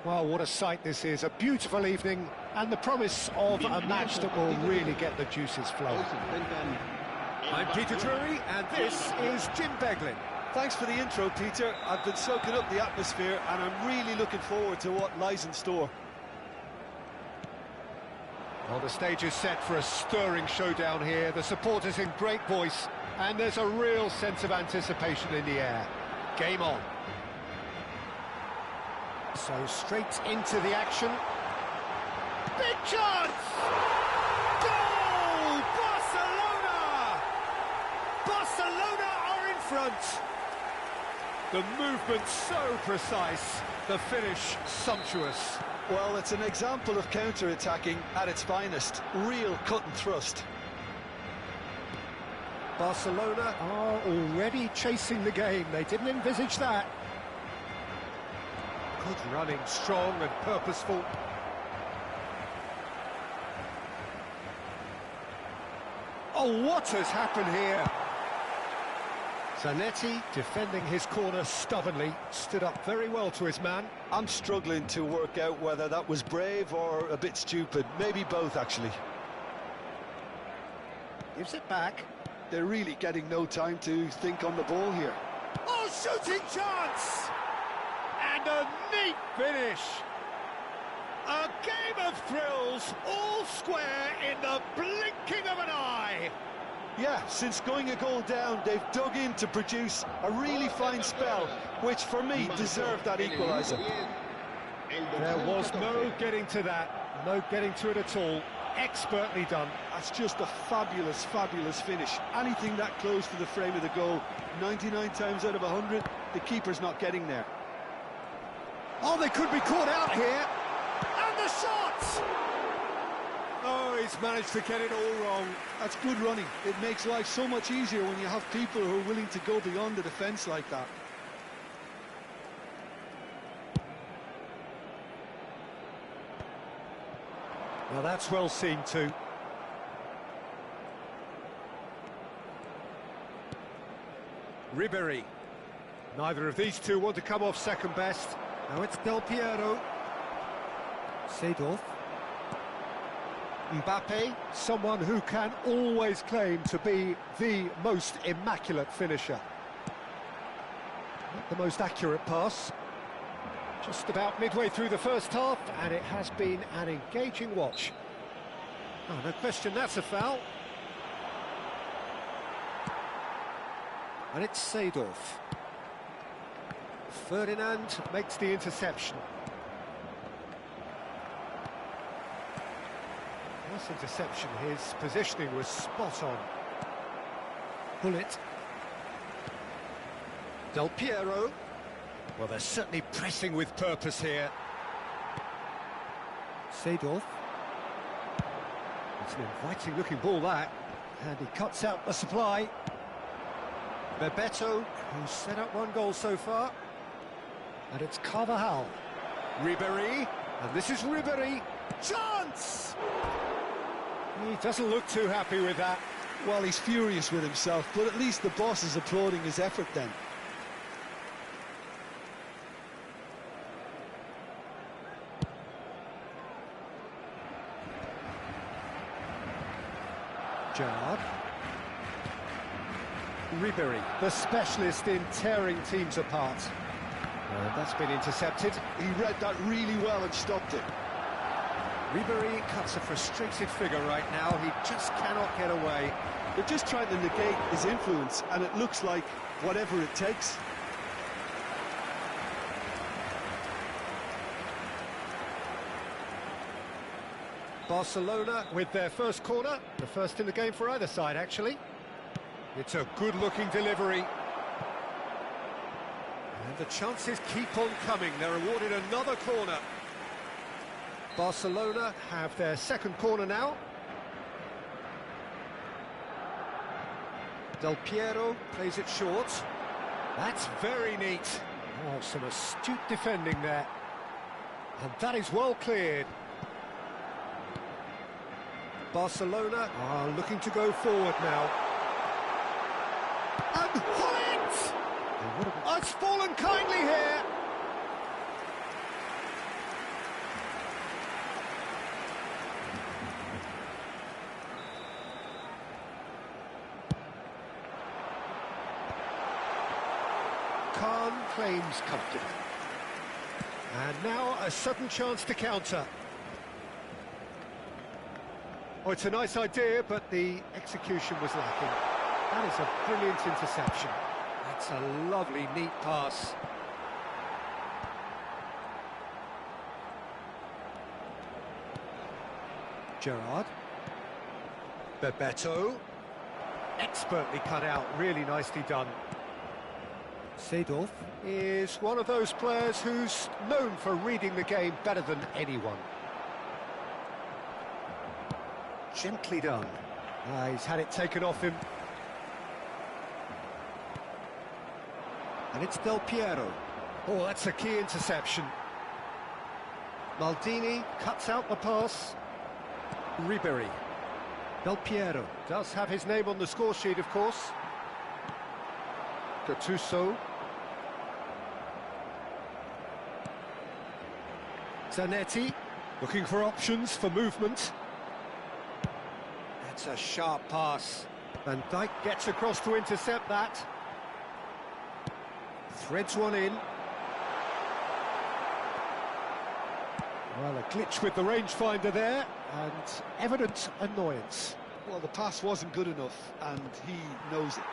Well, what a sight this is. A beautiful evening and the promise of a match that will really get the juices flowing. I'm Peter Drury, and this is Jim Beglin. Thanks for the intro, Peter. I've been soaking up the atmosphere and I'm really looking forward to what lies in store. Well, the stage is set for a stirring showdown here. The supporters in great voice, and there's a real sense of anticipation in the air. Game on. So straight into the action. Big chance! Goal! Barcelona! Barcelona are in front. The movement so precise, the finish sumptuous. Well, it's an example of counter-attacking at its finest. Real cut and thrust. Barcelona are already chasing the game. They didn't envisage that. Good running, strong and purposeful. Oh, what has happened here? Zanetti, defending his corner stubbornly, stood up very well to his man. I'm struggling to work out whether that was brave or a bit stupid. Maybe both, actually. Gives it back. They're really getting no time to think on the ball here. Oh, shooting chance! And a neat finish. A game of thrills, all square in the blinking of an eye. Yeah, since going a goal down, they've dug in to produce a really fine spell, which for me deserved that equaliser. There was no getting to that, no getting to it at all. Expertly done. That's just a fabulous, fabulous finish. Anything that close to the frame of the goal, 99 times out of 100, the keeper's not getting there. Oh, they could be caught out here. And the shot! Oh, he's managed to get it all wrong. That's good running. It makes life so much easier when you have people who are willing to go beyond the defence like that. Now that's well seen too. Ribéry. Neither of these two want to come off second best. Now it's Del Piero. Seedorf. Mbappe, someone who can always claim to be the most immaculate finisher. Not the most accurate pass. Just about midway through the first half, and it has been an engaging watch. Oh, no question, that's a foul. And it's Seedorf. Ferdinand makes the interception. Nice interception, his positioning was spot on. Bullet. Del Piero. Well, they're certainly pressing with purpose here. Seedorf. It's an inviting-looking ball, that. And he cuts out the supply. Bebeto, who's set up one goal so far. And it's Carvajal. Ribéry. And this is Ribéry. Chance! He doesn't look too happy with that. Well, he's furious with himself, but at least the boss is applauding his effort then. Gerrard. Ribéry, the specialist in tearing teams apart. That's been intercepted. He read that really well and stopped it. Ribéry cuts a frustrated figure right now. He just cannot get away. They're just trying to negate his influence, and it looks like whatever it takes. Barcelona with their first corner, the first in the game for either side, actually. It's a good-looking delivery. And the chances keep on coming. They're awarded another corner. Barcelona have their second corner now. Del Piero plays it short. That's very neat. Oh, some astute defending there. And that is well cleared. Barcelona are looking to go forward now. And Hullet! Oh, it's fallen kindly here. claims comfortably. And now a sudden chance to counter. Oh, it's a nice idea, but the execution was lacking. That is a brilliant interception. That's a lovely, neat pass. Gerrard. Bebeto. Expertly cut out, really nicely done. Seedorf is one of those players who's known for reading the game better than anyone. Gently done. He's had it taken off him. And it's Del Piero. Oh, that's a key interception. Maldini cuts out the pass. Ribery. Del Piero does have his name on the score sheet, of course. Gattuso. Zanetti, looking for options for movement. That's a sharp pass. Van Dijk gets across to intercept that. Threads one in. Well, a glitch with the rangefinder there, and evident annoyance. Well, the pass wasn't good enough, and he knows it.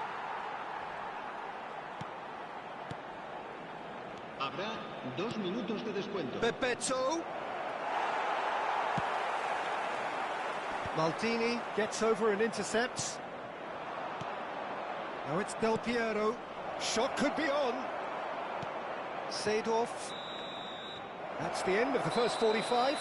Habrá 2 minutos de descuento. Bebeto. Maldini gets over and intercepts. Now it's Del Piero. Shot could be on. Seedorf. That's the end of the first 45.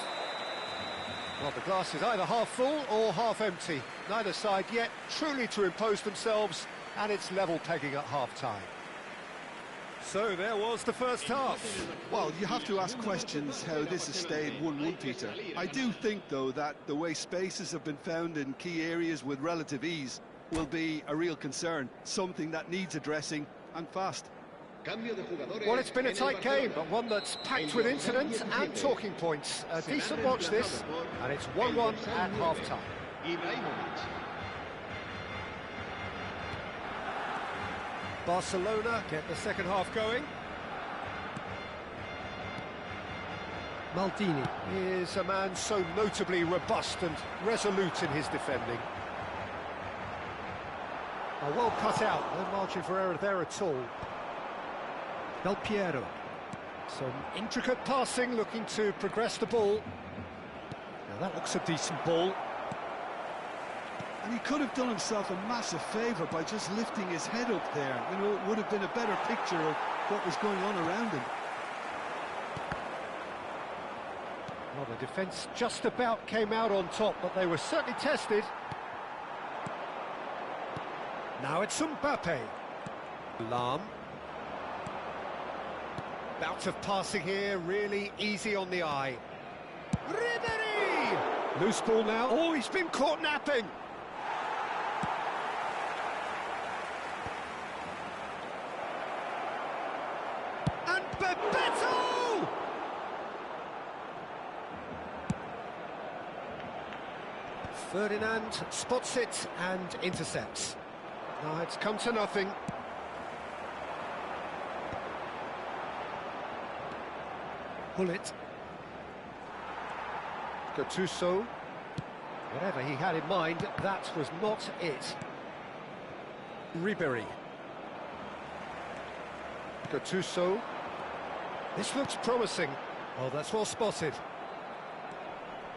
Well, the glass is either half full or half empty. Neither side yet truly to impose themselves, and it's level pegging at half-time. So there was the first half. Well, you have to ask questions how this has stayed 1-1, Peter. I do think, though, that the way spaces have been found in key areas with relative ease will be a real concern, something that needs addressing, and fast. Well, it's been a tight game, but one that's packed with incidents and talking points. A decent watch this, and it's 1-1 at half-time. Barcelona get the second half going. Maldini is a man so notably robust and resolute in his defending. Well cut out, no margin for error there at all. Del Piero. Some intricate passing, looking to progress the ball. Now that looks a decent ball. And he could have done himself a massive favour by just lifting his head up there. You know, it would have been a better picture of what was going on around him. Well, the defence just about came out on top, but they were certainly tested. Now it's Mbappe. Lahm. Bout of passing here, really easy on the eye. Ribery! Loose ball now. Oh, he's been caught napping. And Bebeto! Ferdinand spots it and intercepts. Now it's come to nothing. Bullet. Gattuso. Whatever he had in mind, that was not it. Ribery. Gattuso. This looks promising. Oh, that's well spotted.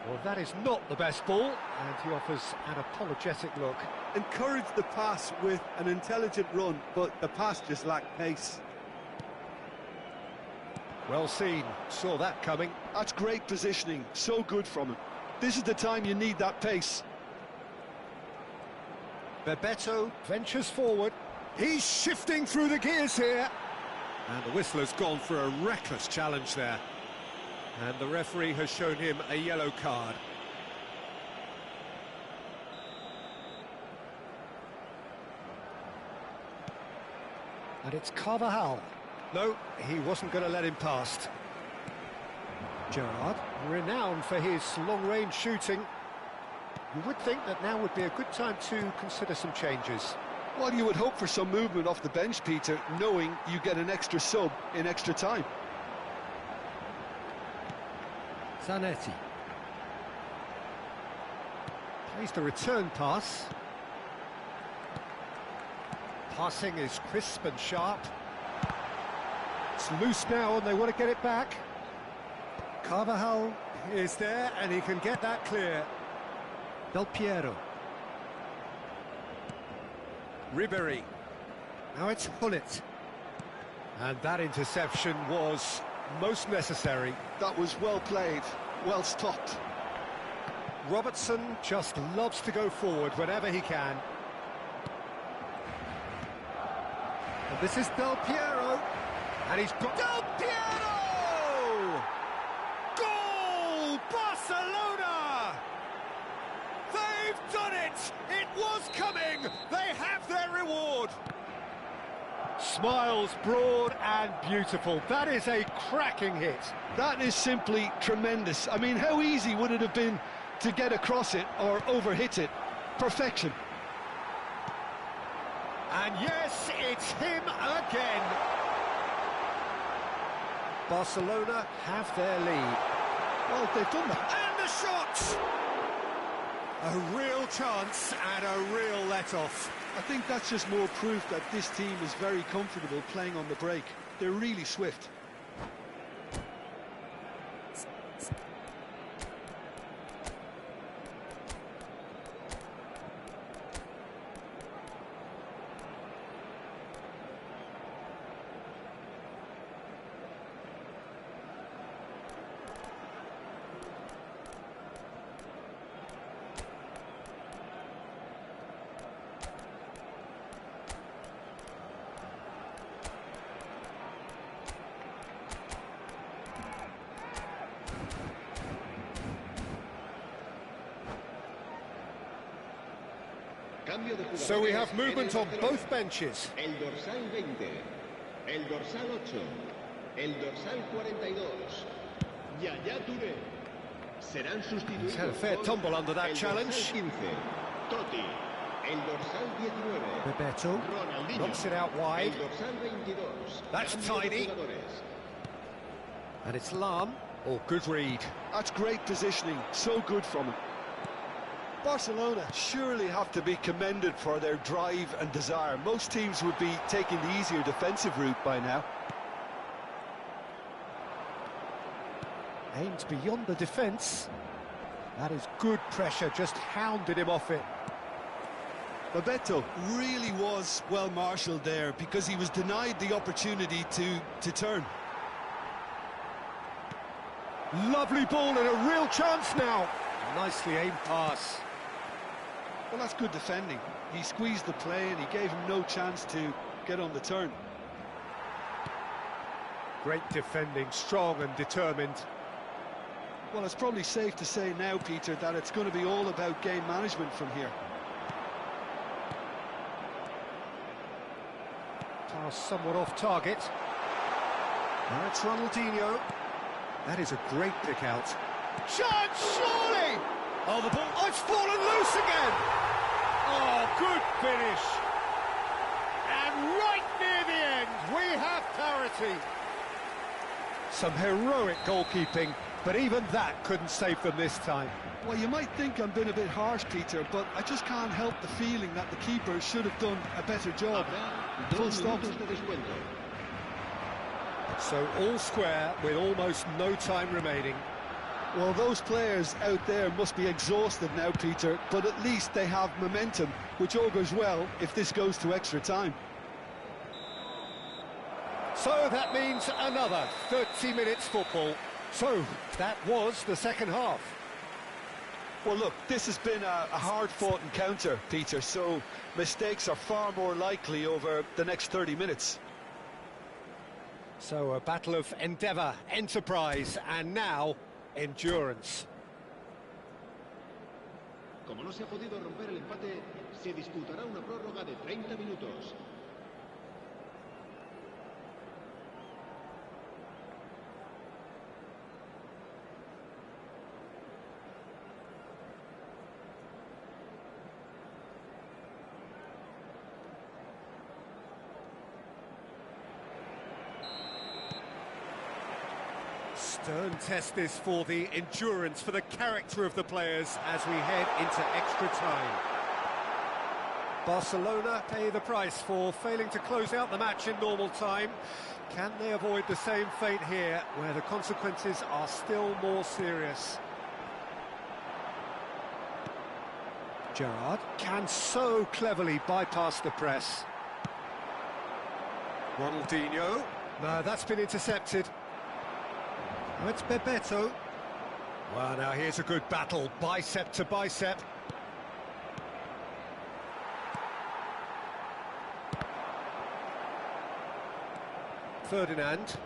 Well, that is not the best ball, and he offers an apologetic look. Encouraged the pass with an intelligent run, but the pass just lacked pace. Well seen, saw that coming. That's great positioning, so good from him. This is the time you need that pace. Bebeto ventures forward. He's shifting through the gears here. And the whistler's gone for a reckless challenge there. And the referee has shown him a yellow card. And it's Carvajal. No, he wasn't going to let him past. Gerrard, renowned for his long-range shooting. You would think that now would be a good time to consider some changes. Well, you would hope for some movement off the bench, Peter, knowing you get an extra sub in extra time. Zanetti. Plays the return pass. Passing is crisp and sharp. It's loose now and they want to get it back. Carvajal is there and he can get that clear. Del Piero. Ribery. Now it's Hullet. And that interception was most necessary. That was well played, well stopped. Robertson just loves to go forward whenever he can. And this is Del Piero. And he's got... Del Piero! Goal! Barcelona! They've done it! It was coming! They have their reward! Smiles broad and beautiful. That is a cracking hit. That is simply tremendous. I mean, how easy would it have been to get across it or overhit it? Perfection. And yes, it's him again. Barcelona have their lead. Well, they've done that. And the shot! A real chance and a real let-off. I think that's just more proof that this team is very comfortable playing on the break. They're really swift. So we have movement on both benches. El dorsal 20, el dorsal 8, el dorsal 42, Yaya Touré. Serán sustituidos. He's had a fair tumble under that challenge. 15, Totti, el dorsal 19, Bebeto Ronaldinho, knocks it out wide. el dorsal 22. That's Cambio de tidy. jugadores. And it's Lam. Oh, good read. That's great positioning, so good from him. Barcelona surely have to be commended for their drive and desire. Most teams would be taking the easier defensive route by now. Aimed beyond the defence. That is good pressure, just hounded him off it. Bebeto really was well marshalled there because he was denied the opportunity to turn. Lovely ball and a real chance now. Nicely aimed pass. Well, that's good defending. He squeezed the play and he gave him no chance to get on the turn. Great defending, strong and determined. Well, it's probably safe to say now, Peter, that it's going to be all about game management from here. Pass somewhat off target. Now it's Ronaldinho. That is a great pick out. Chance, surely! Oh, the ball, oh, it's fallen loose again! Oh, good finish! And right near the end, we have parity. Some heroic goalkeeping, but even that couldn't save them this time. Well, you might think I'm being a bit harsh, Peter, but I just can't help the feeling that the keeper should have done a better job. Full stop. So all square with almost no time remaining. Well, those players out there must be exhausted now, Peter, but at least they have momentum, which augurs well if this goes to extra time. So that means another 30 minutes football. So that was the second half. Well, look, this has been a hard-fought encounter, Peter, so mistakes are far more likely over the next 30 minutes. So a battle of endeavour, enterprise, and now endurance. Como no se ha podido romper el empate, se disputará una prórroga de 30 minutos. Stern test this for the endurance, for the character of the players as we head into extra time. Barcelona pay the price for failing to close out the match in normal time. Can they avoid the same fate here, where the consequences are still more serious? Gerrard can so cleverly bypass the press. Ronaldinho. No, that's been intercepted. Oh, it's Bebeto. Well, now here's a good battle, bicep to bicep. Ferdinand.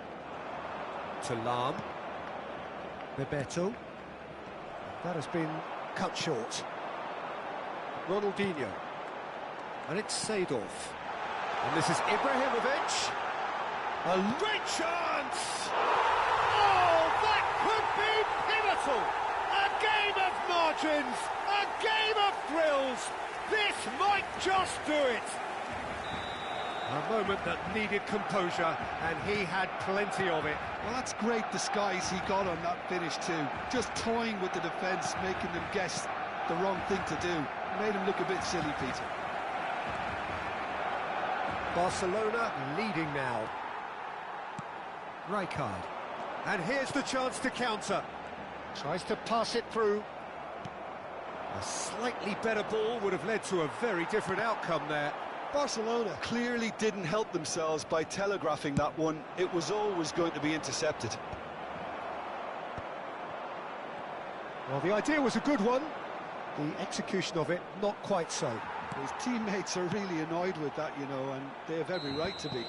To Lahm. Bebeto. That has been cut short. Ronaldinho. And it's Seedorf. And this is Ibrahimovic. A great chance! Oh, that could be pivotal! A game of margins, a game of thrills. This might just do it. A moment that needed composure, and he had plenty of it. Well, that's great disguise he got on that finish too. Just toying with the defence, making them guess the wrong thing to do. Made him look a bit silly, Peter. Barcelona leading now. Rijkaard. And here's the chance to counter. Tries to pass it through. A slightly better ball would have led to a very different outcome there. Barcelona clearly didn't help themselves by telegraphing that one. It was always going to be intercepted. Well, the idea was a good one. The execution of it, not quite so. His teammates are really annoyed with that, you know, and they have every right to be.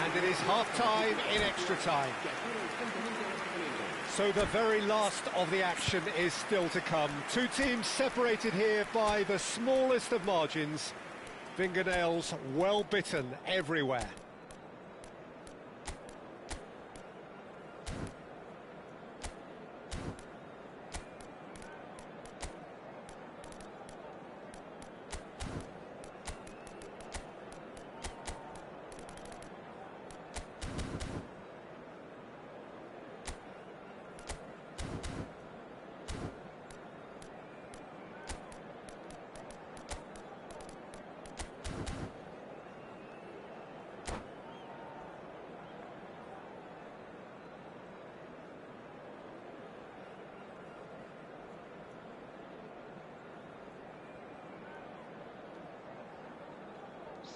And it is half-time in extra time. So the very last of the action is still to come. Two teams separated here by the smallest of margins. Fingernails well bitten everywhere.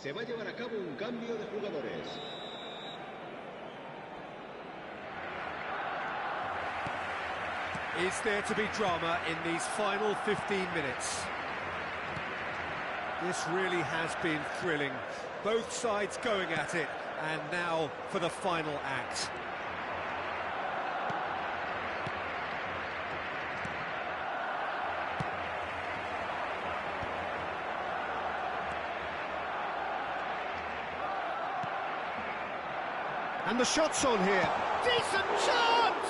Se va a llevar a cabo un cambio de jugadores. Is there to be drama in these final 15 minutes? This really has been thrilling. Both sides going at it, and now for the final act. And the shot's on here. Decent chance!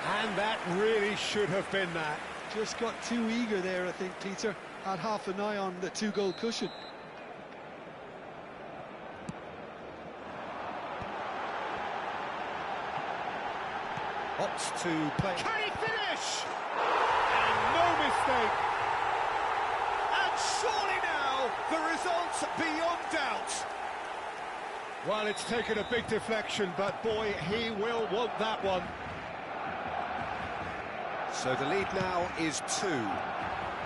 And that really should have been that. Just got too eager there, I think, Peter. Had half an eye on the two-goal cushion. Opts to play. Can he finish? And no mistake. And surely now, the result's beyond doubt. Well, it's taken a big deflection, but boy, he will want that one. So the lead now is 2.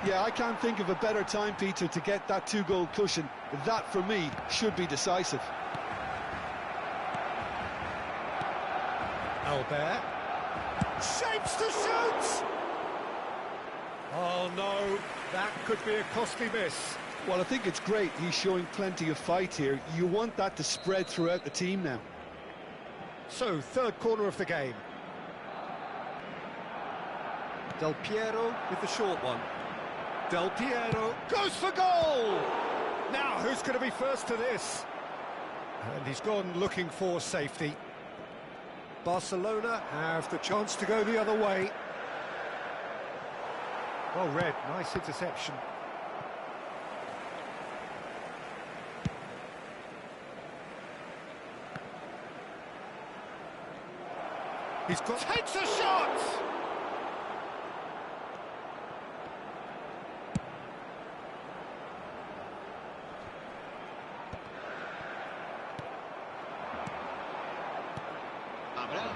Yeah, I can't think of a better time, Peter, to get that two-goal cushion. That, for me, should be decisive. Albert. Shapes to shoot! Oh, no, that could be a costly miss. Well, I think it's great. He's showing plenty of fight here. You want that to spread throughout the team now. So, third corner of the game. Del Piero with the short one. Del Piero goes for goal! Now, who's going to be first to this? And he's gone looking for safety. Barcelona have the chance to go the other way. Well read, nice interception. He's got... Takes a shot!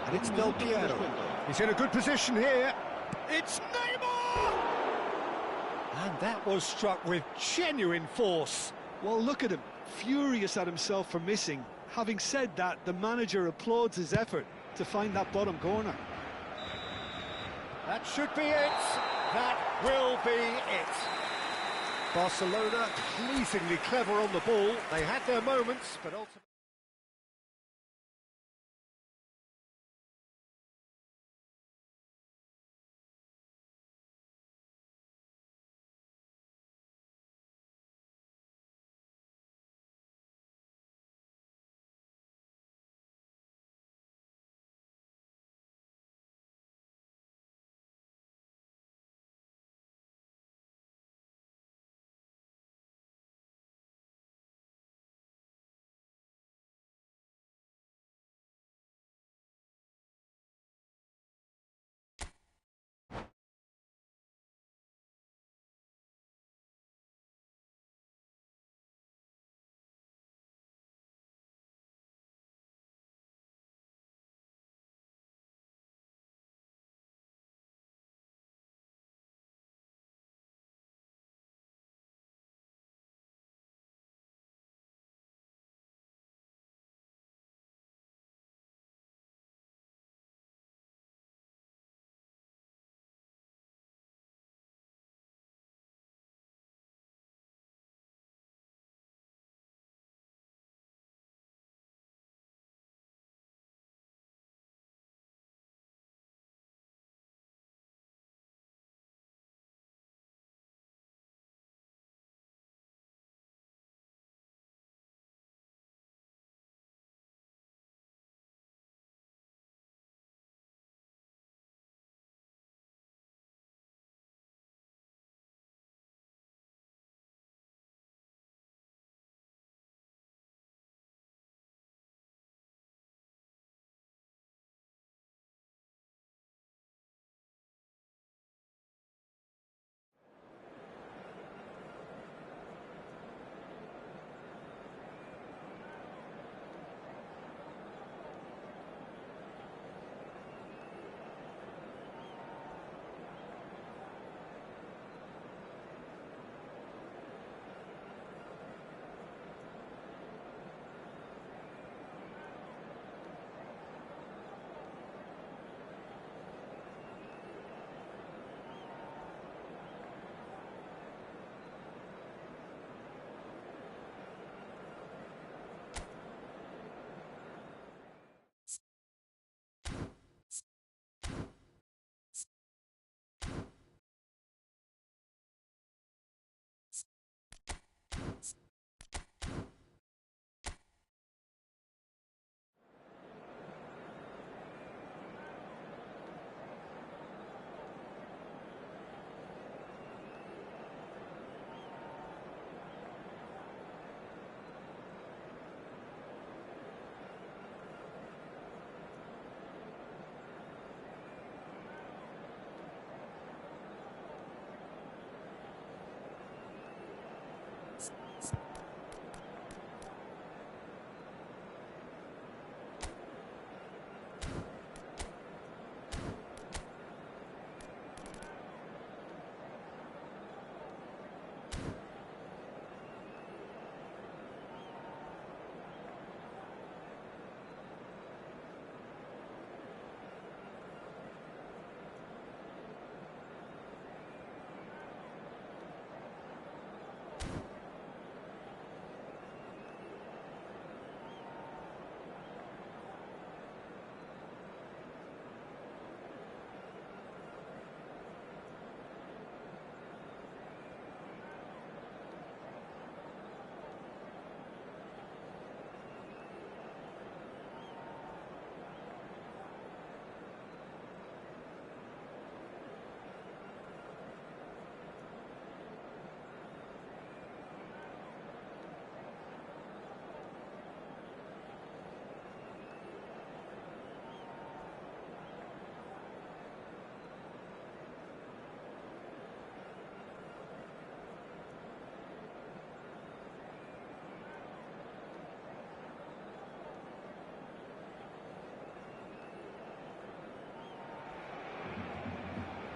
And it's Del Piero. He's in a good position here. It's Neymar! And that was struck with genuine force. Well, look at him, furious at himself for missing. Having said that, the manager applauds his effort to find that bottom corner. That should be it. That will be it. Barcelona pleasingly clever on the ball. They had their moments, but ultimately...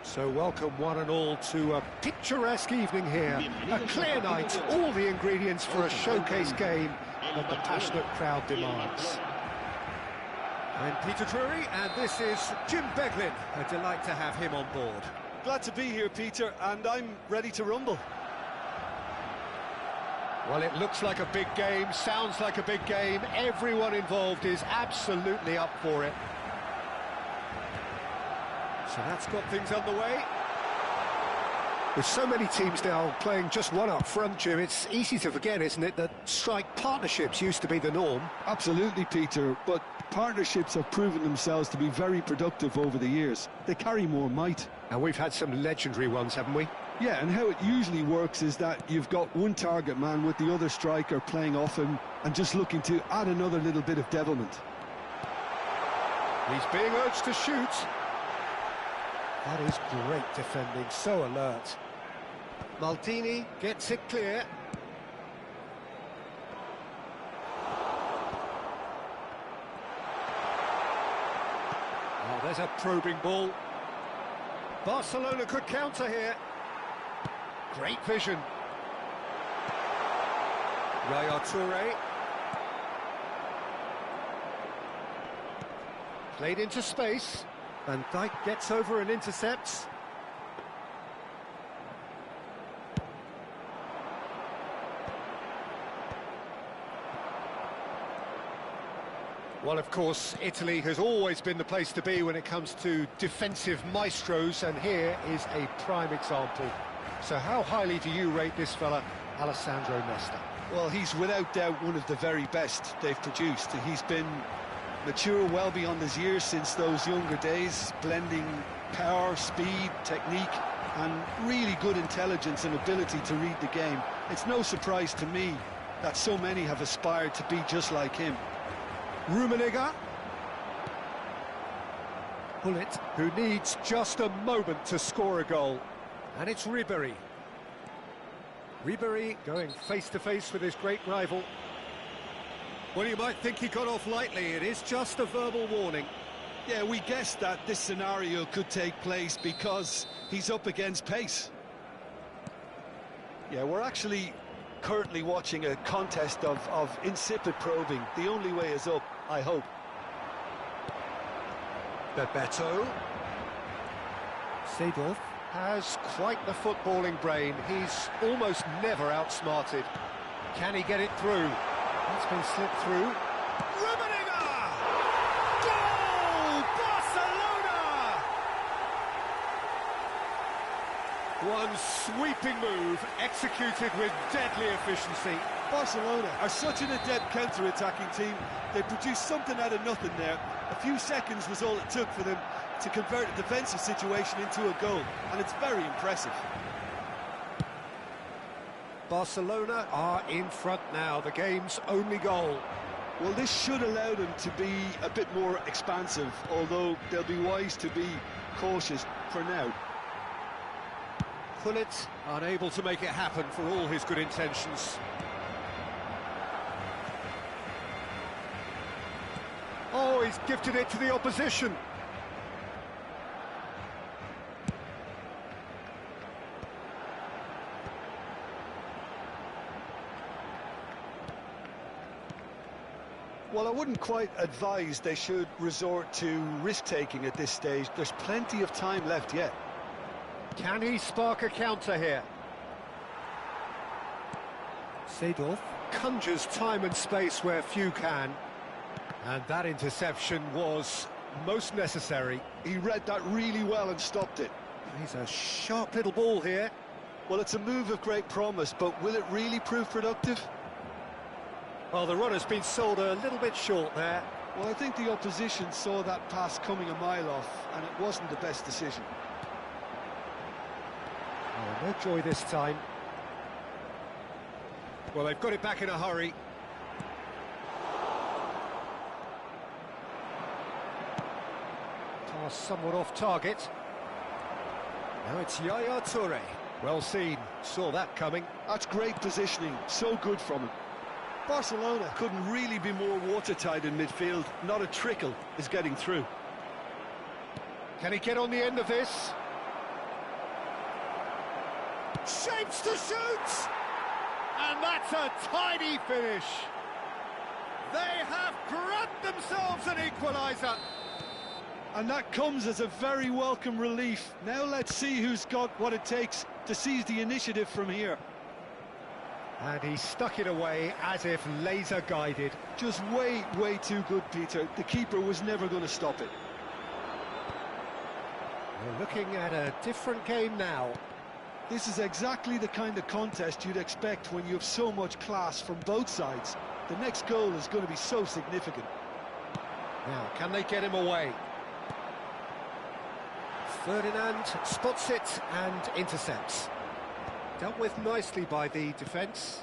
So welcome one and all to a picturesque evening here. A clear night, all the ingredients for a showcase game that the passionate crowd demands. I'm Peter Drury, and this is Jim Beglin. A delight to have him on board. Glad to be here, Peter, and I'm ready to rumble. Well, it looks like a big game, sounds like a big game. Everyone involved is absolutely up for it. So that's got things underway. With so many teams now playing just one up front, Jim, it's easy to forget, isn't it, that strike partnerships used to be the norm. Absolutely, Peter, but partnerships have proven themselves to be very productive over the years. They carry more might. And we've had some legendary ones, haven't we? Yeah, and how it usually works is that you've got one target man with the other striker playing off him and just looking to add another little bit of devilment. He's being urged to shoot. That is great defending, so alert. Maldini gets it clear. Oh, there's a probing ball. Barcelona could counter here. Great vision. Yaya Toure. Played into space. Van Dijk gets over and intercepts. Well, of course, Italy has always been the place to be when it comes to defensive maestros, and here is a prime example. So how highly do you rate this fella, Alessandro Nesta? Well, he's without doubt one of the very best they've produced. He's been mature well beyond his years since those younger days, blending power, speed, technique, and really good intelligence and ability to read the game. It's no surprise to me that so many have aspired to be just like him. Rummenigge. Gullit, who needs just a moment to score a goal. And it's Ribéry. Ribéry going face-to-face with his great rival. Well, you might think he got off lightly. It is just a verbal warning. Yeah, we guessed that this scenario could take place because he's up against pace. Yeah, we're actually currently watching a contest of insipid probing. The only way is up, I hope. Bebeto. Seedorf has quite the footballing brain. He's almost never outsmarted. Can he get it through? It's been slipped through. Rummenigge! Goal! Barcelona! One sweeping move, executed with deadly efficiency. Barcelona are such an adept counter-attacking team. They produced something out of nothing there. A few seconds was all it took for them to convert a defensive situation into a goal, and it's very impressive. Barcelona are in front now, the game's only goal. Well, this should allow them to be a bit more expansive, although they'll be wise to be cautious for now. Gullit unable to make it happen for all his good intentions. Oh, he's gifted it to the opposition. Well, I wouldn't quite advise they should resort to risk-taking at this stage. There's plenty of time left yet. Can he spark a counter here? Seedorf conjures time and space where few can. And that interception was most necessary. He read that really well and stopped it. He's a sharp little ball here. Well, it's a move of great promise, but will it really prove productive? Well, the runner's been sold a little bit short there. Well, I think the opposition saw that pass coming a mile off, and it wasn't the best decision. Oh, no joy this time. Well, they've got it back in a hurry. Pass somewhat off target. Now it's Yaya Toure. Well seen, saw that coming. That's great positioning, so good from him. Barcelona couldn't really be more watertight in midfield. Not a trickle is getting through. Can he get on the end of this? Shapes to shoot! And that's a tidy finish. They have grabbed themselves an equaliser. And that comes as a very welcome relief. Now let's see who's got what it takes to seize the initiative from here. And he stuck it away as if laser guided. Just way too good, Peter. The keeper was never going to stop it. We're looking at a different game now. This is exactly the kind of contest you'd expect when you have so much class from both sides. The next goal is going to be so significant. Now, can they get him away? Ferdinand spots it and intercepts. Dealt with nicely by the defence.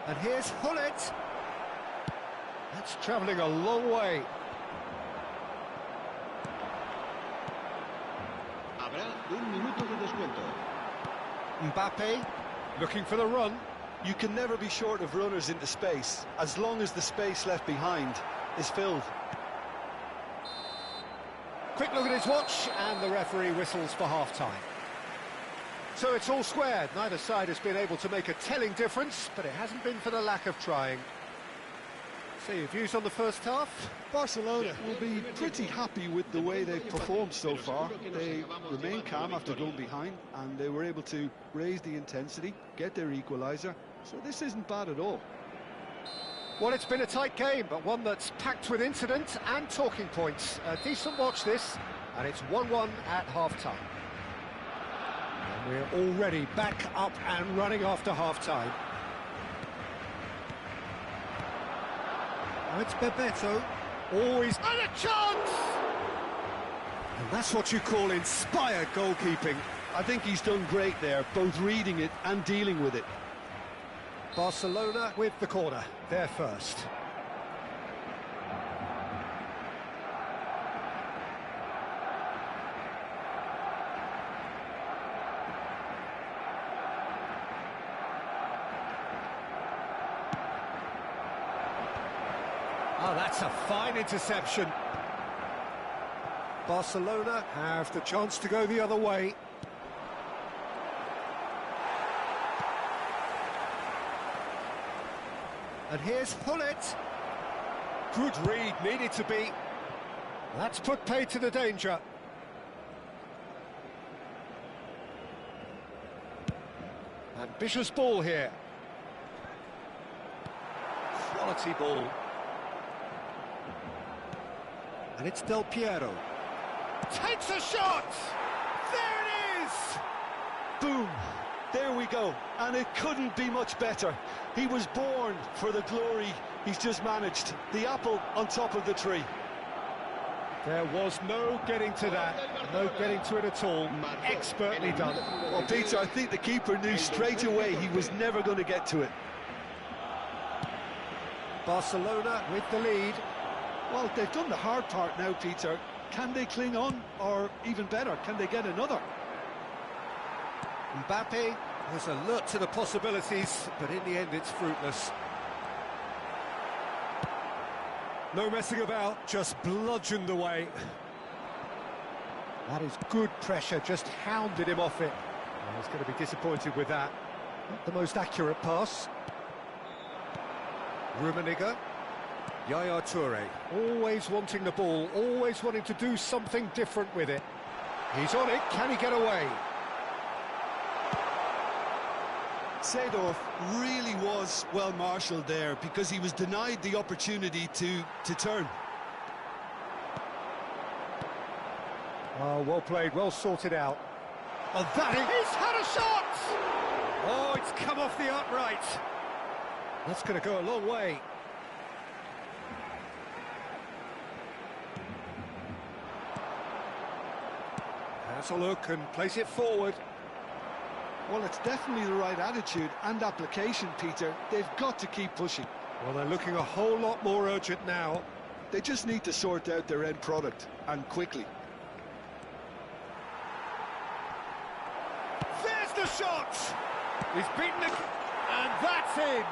And here's Hullet. That's travelling a long way. Habrá un minuto de descuento. Mbappe looking for the run. You can never be short of runners into space, as long as the space left behind is filled. Quick look at his watch, and the referee whistles for half-time. So it's all squared. Neither side has been able to make a telling difference, but it hasn't been for the lack of trying. So your views on the first half? Barcelona will be pretty happy with the way they've performed so far. They remain calm after going behind, and they were able to raise the intensity, get their equaliser. So this isn't bad at all. Well, it's been a tight game, but one that's packed with incident and talking points. A decent watch this, and it's 1-1 at half-time. And we're already back up and running after half-time. Now it's Bebeto, always... And a chance! And that's what you call inspired goalkeeping. I think he's done great there, both reading it and dealing with it. Barcelona with the corner, they're first. Oh, that's a fine interception. Barcelona have the chance to go the other way. And here's Hullet. Good read, needed to be. That's put paid to the danger. Ambitious ball here. Quality ball. And it's Del Piero. Takes a shot! There it is! Boom! There we go, and it couldn't be much better. He was born for the glory he's just managed. The apple on top of the tree. There was no getting to that, no getting to it at all. Expertly done. Well, Peter, I think the keeper knew straight away he was never going to get to it. Barcelona with the lead. Well, they've done the hard part now, Peter. Can they cling on, or even better, can they get another? Mbappe was alert to the possibilities, but in the end it's fruitless. No messing about, just bludgeoned away. That is good pressure, just hounded him off it. Well, he's going to be disappointed with that. Not the most accurate pass. Rummenigge. Yaya Toure, always wanting the ball, always wanting to do something different with it. He's on it, can he get away? Seedorf really was well marshalled there because he was denied the opportunity to turn. Oh, well played, well sorted out. Oh, that is... He's had a shot! Oh, it's come off the upright. That's going to go a long way. Has a look and place it forward. Well, it's definitely the right attitude and application, Peter. They've got to keep pushing. Well, they're looking a whole lot more urgent now. They just need to sort out their end product, and quickly. There's the shot! He's beaten it, and that's in!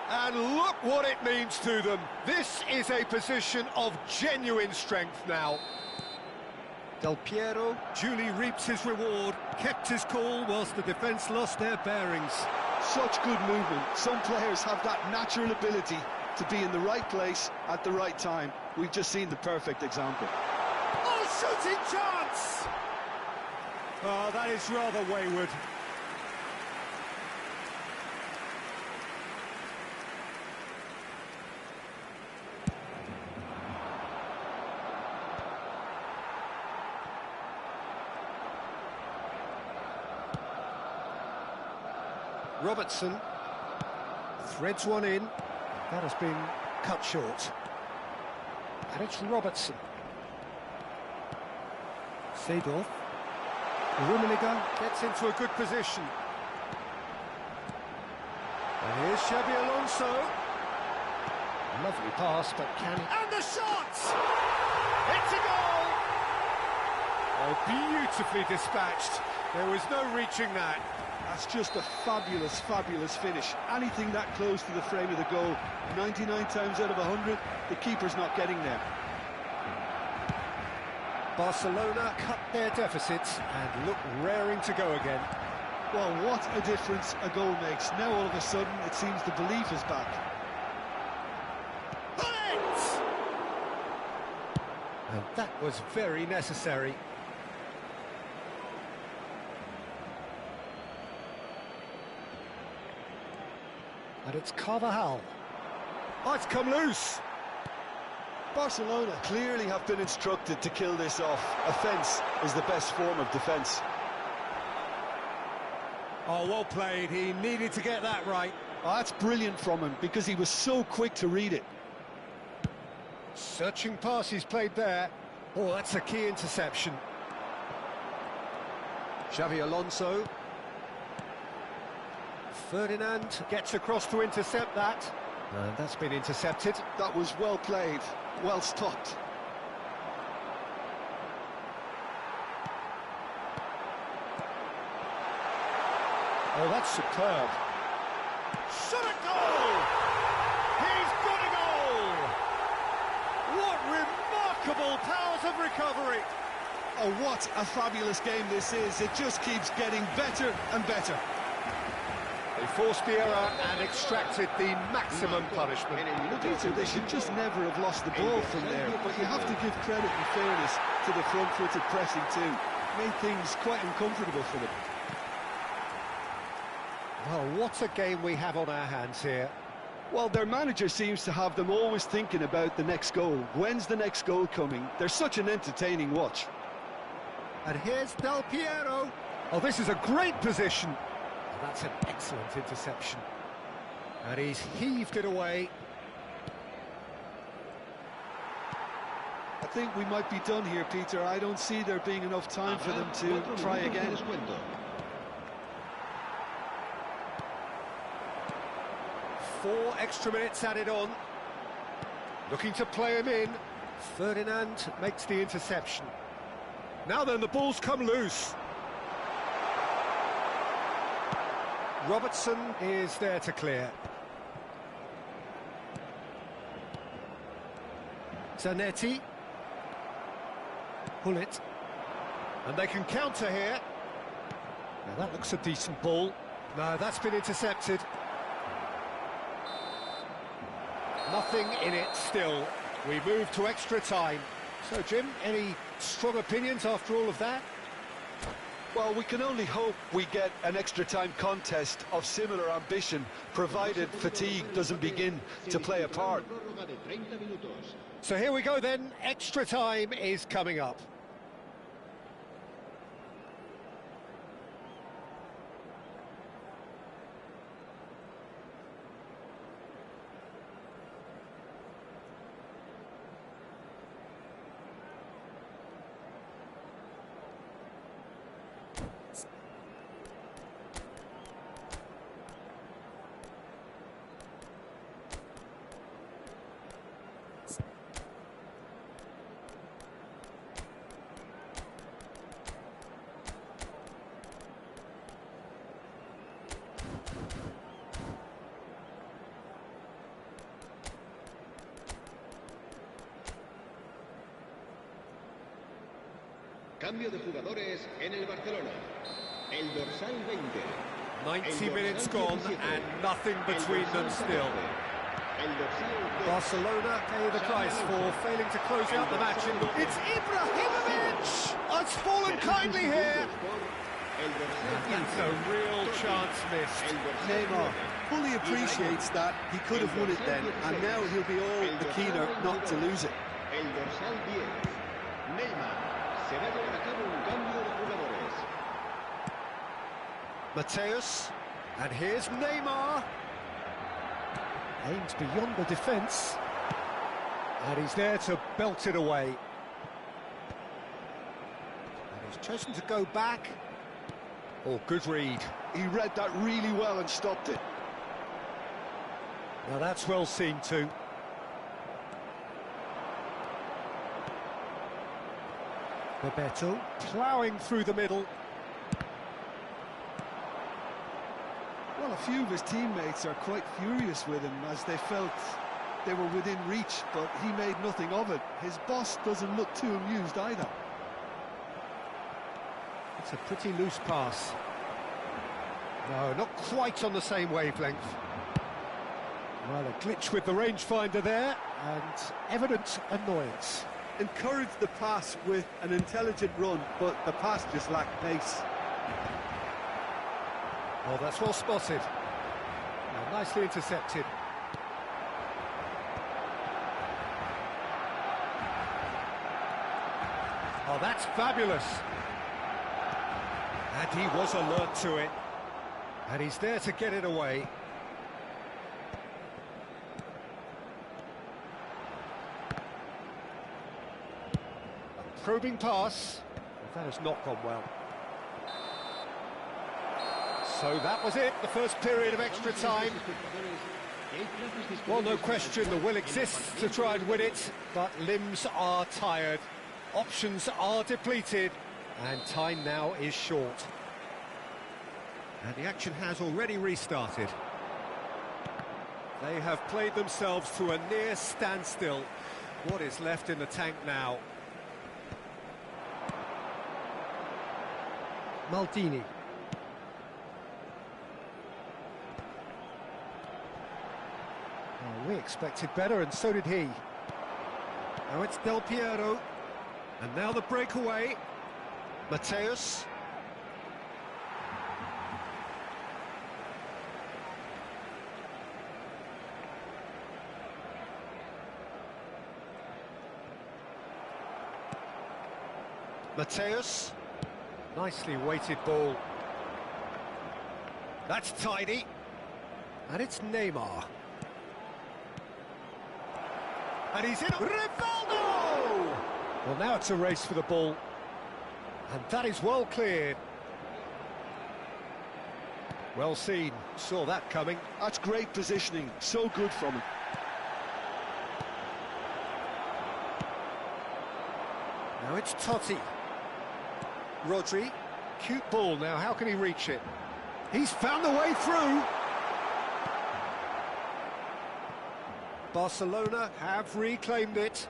And look what it means to them. This is a position of genuine strength now. Del Piero duly reaps his reward, kept his cool whilst the defence lost their bearings. Such good movement. Some players have that natural ability to be in the right place at the right time. We've just seen the perfect example. Oh, shooting chance! Oh, that is rather wayward. Robertson threads one in. That has been cut short. And it's Robertson. Seedorf. Rummenigge gets into a good position. And here's Xabi Alonso. Lovely pass, but can he... And the shot! It's a goal! Oh, beautifully dispatched. There was no reaching that. That's just a fabulous, fabulous finish. Anything that close to the frame of the goal, 99 times out of 100, the keeper's not getting there. Barcelona cut their deficits and look raring to go again. Well, what a difference a goal makes. Now all of a sudden it seems the belief is back. Bullet! And that was very necessary. And it's Carvajal. Oh, it's come loose. Barcelona clearly have been instructed to kill this off. Offence is the best form of defence. Oh, well played. He needed to get that right. Oh, that's brilliant from him, because he was so quick to read it. Searching pass he's played there. Oh, that's a key interception. Xabi Alonso. Ferdinand gets across to intercept that. And that's been intercepted. That was well played, well stopped. Oh, that's superb. Shot a goal! He's got a goal! What remarkable powers of recovery! Oh, what a fabulous game this is. It just keeps getting better and better. They forced the error and extracted the maximum punishment. Peter, they should just never have lost the ball from there, but you have to give credit and fairness to the front-footed pressing too. Made things quite uncomfortable for them. Well, what a game we have on our hands here. Well, their manager seems to have them always thinking about the next goal. When's the next goal coming? They're such an entertaining watch. And here's Del Piero. Oh, this is a great position. Oh, that's an excellent interception. And he's heaved it away. I think we might be done here, Peter. I don't see there being enough time for them to try again. 4 extra minutes added on. Looking to play him in. Ferdinand makes the interception. Now then, the ball's come loose. Robertson is there to clear. Zanetti. Hullet. And they can counter here. Now that looks a decent ball. No, that's been intercepted. Nothing in it still. We move to extra time. So, Jim, any strong opinions after all of that? Well, we can only hope we get an extra-time contest of similar ambition, provided fatigue doesn't begin to play a part. So here we go then, extra time is coming up. Cambio de jugadores en el Barcelona. El dorsal 20. 90 minutes gone and nothing between them still. Barcelona pay the price for failing to close out the match. It's Ibrahimovic! Oh, it's fallen kindly here. That's a real chance missed. Neymar fully appreciates that he could have won it then, and now he'll be all the keener not to lose it. El dorsal 10. Neymar. Se va a llevar a cabo un cambio de jugadores. Mateus, and here's Neymar. Aims beyond the defence. And he's there to belt it away. And he's chosen to go back. Oh, good read. He read that really well and stopped it. Now that's well seen too. Bebeto ploughing through the middle. Well, a few of his teammates are quite furious with him as they felt they were within reach, but he made nothing of it. His boss doesn't look too amused either. It's a pretty loose pass. No, not quite on the same wavelength. Well, a glitch with the rangefinder there, and evident annoyance. Encouraged the pass with an intelligent run, but the pass just lacked pace. Oh, that's well spotted. Now, nicely intercepted. Oh, that's fabulous. And he was alert to it. And he's there to get it away. A probing pass. That has not gone well. So that was it, the first period of extra time. Well, no question, the will exists to try and win it, but limbs are tired, options are depleted, and time now is short. And the action has already restarted. They have played themselves to a near standstill. What is left in the tank now? Maldini. We expected better, and so did he. Now it's Del Piero. And now the breakaway. Mateus. Mateus. Nicely weighted ball. That's tidy. And it's Neymar. And he's in. Rivaldo! Well, now it's a race for the ball. And that is well cleared. Well seen. Saw that coming. That's great positioning. So good from him. Now it's Totti. Rodri. Cute ball now. How can he reach it? He's found the way through. Barcelona have reclaimed it.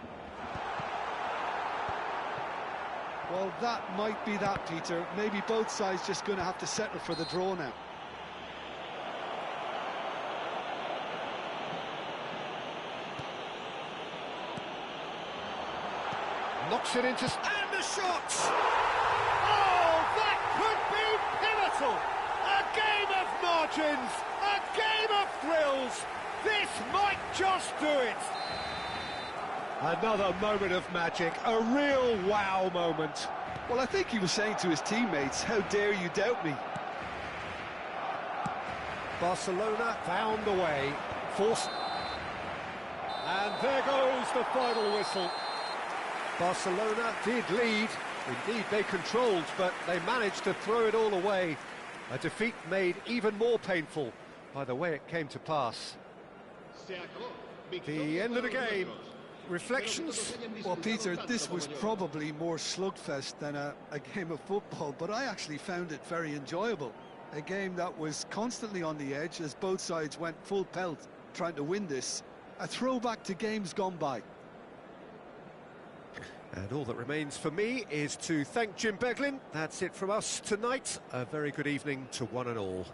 Well, that might be that, Peter. Maybe both sides just going to have to settle for the draw now. Knocks it into... And the shot! Oh, that could be pivotal! A game of margins! A game of thrills! This might just do it! Another moment of magic, a real wow moment. Well, I think he was saying to his teammates, how dare you doubt me? Barcelona found the way, forced... And there goes the final whistle. Barcelona did lead, indeed they controlled, but they managed to throw it all away. A defeat made even more painful by the way it came to pass. The end of the game. Reflections? Well, Peter, this was probably more slugfest than a game of football, but I actually found it very enjoyable. A game that was constantly on the edge as both sides went full pelt trying to win this. A throwback to games gone by. And all that remains for me is to thank Jim Beglin. That's it from us tonight. A very good evening to one and all.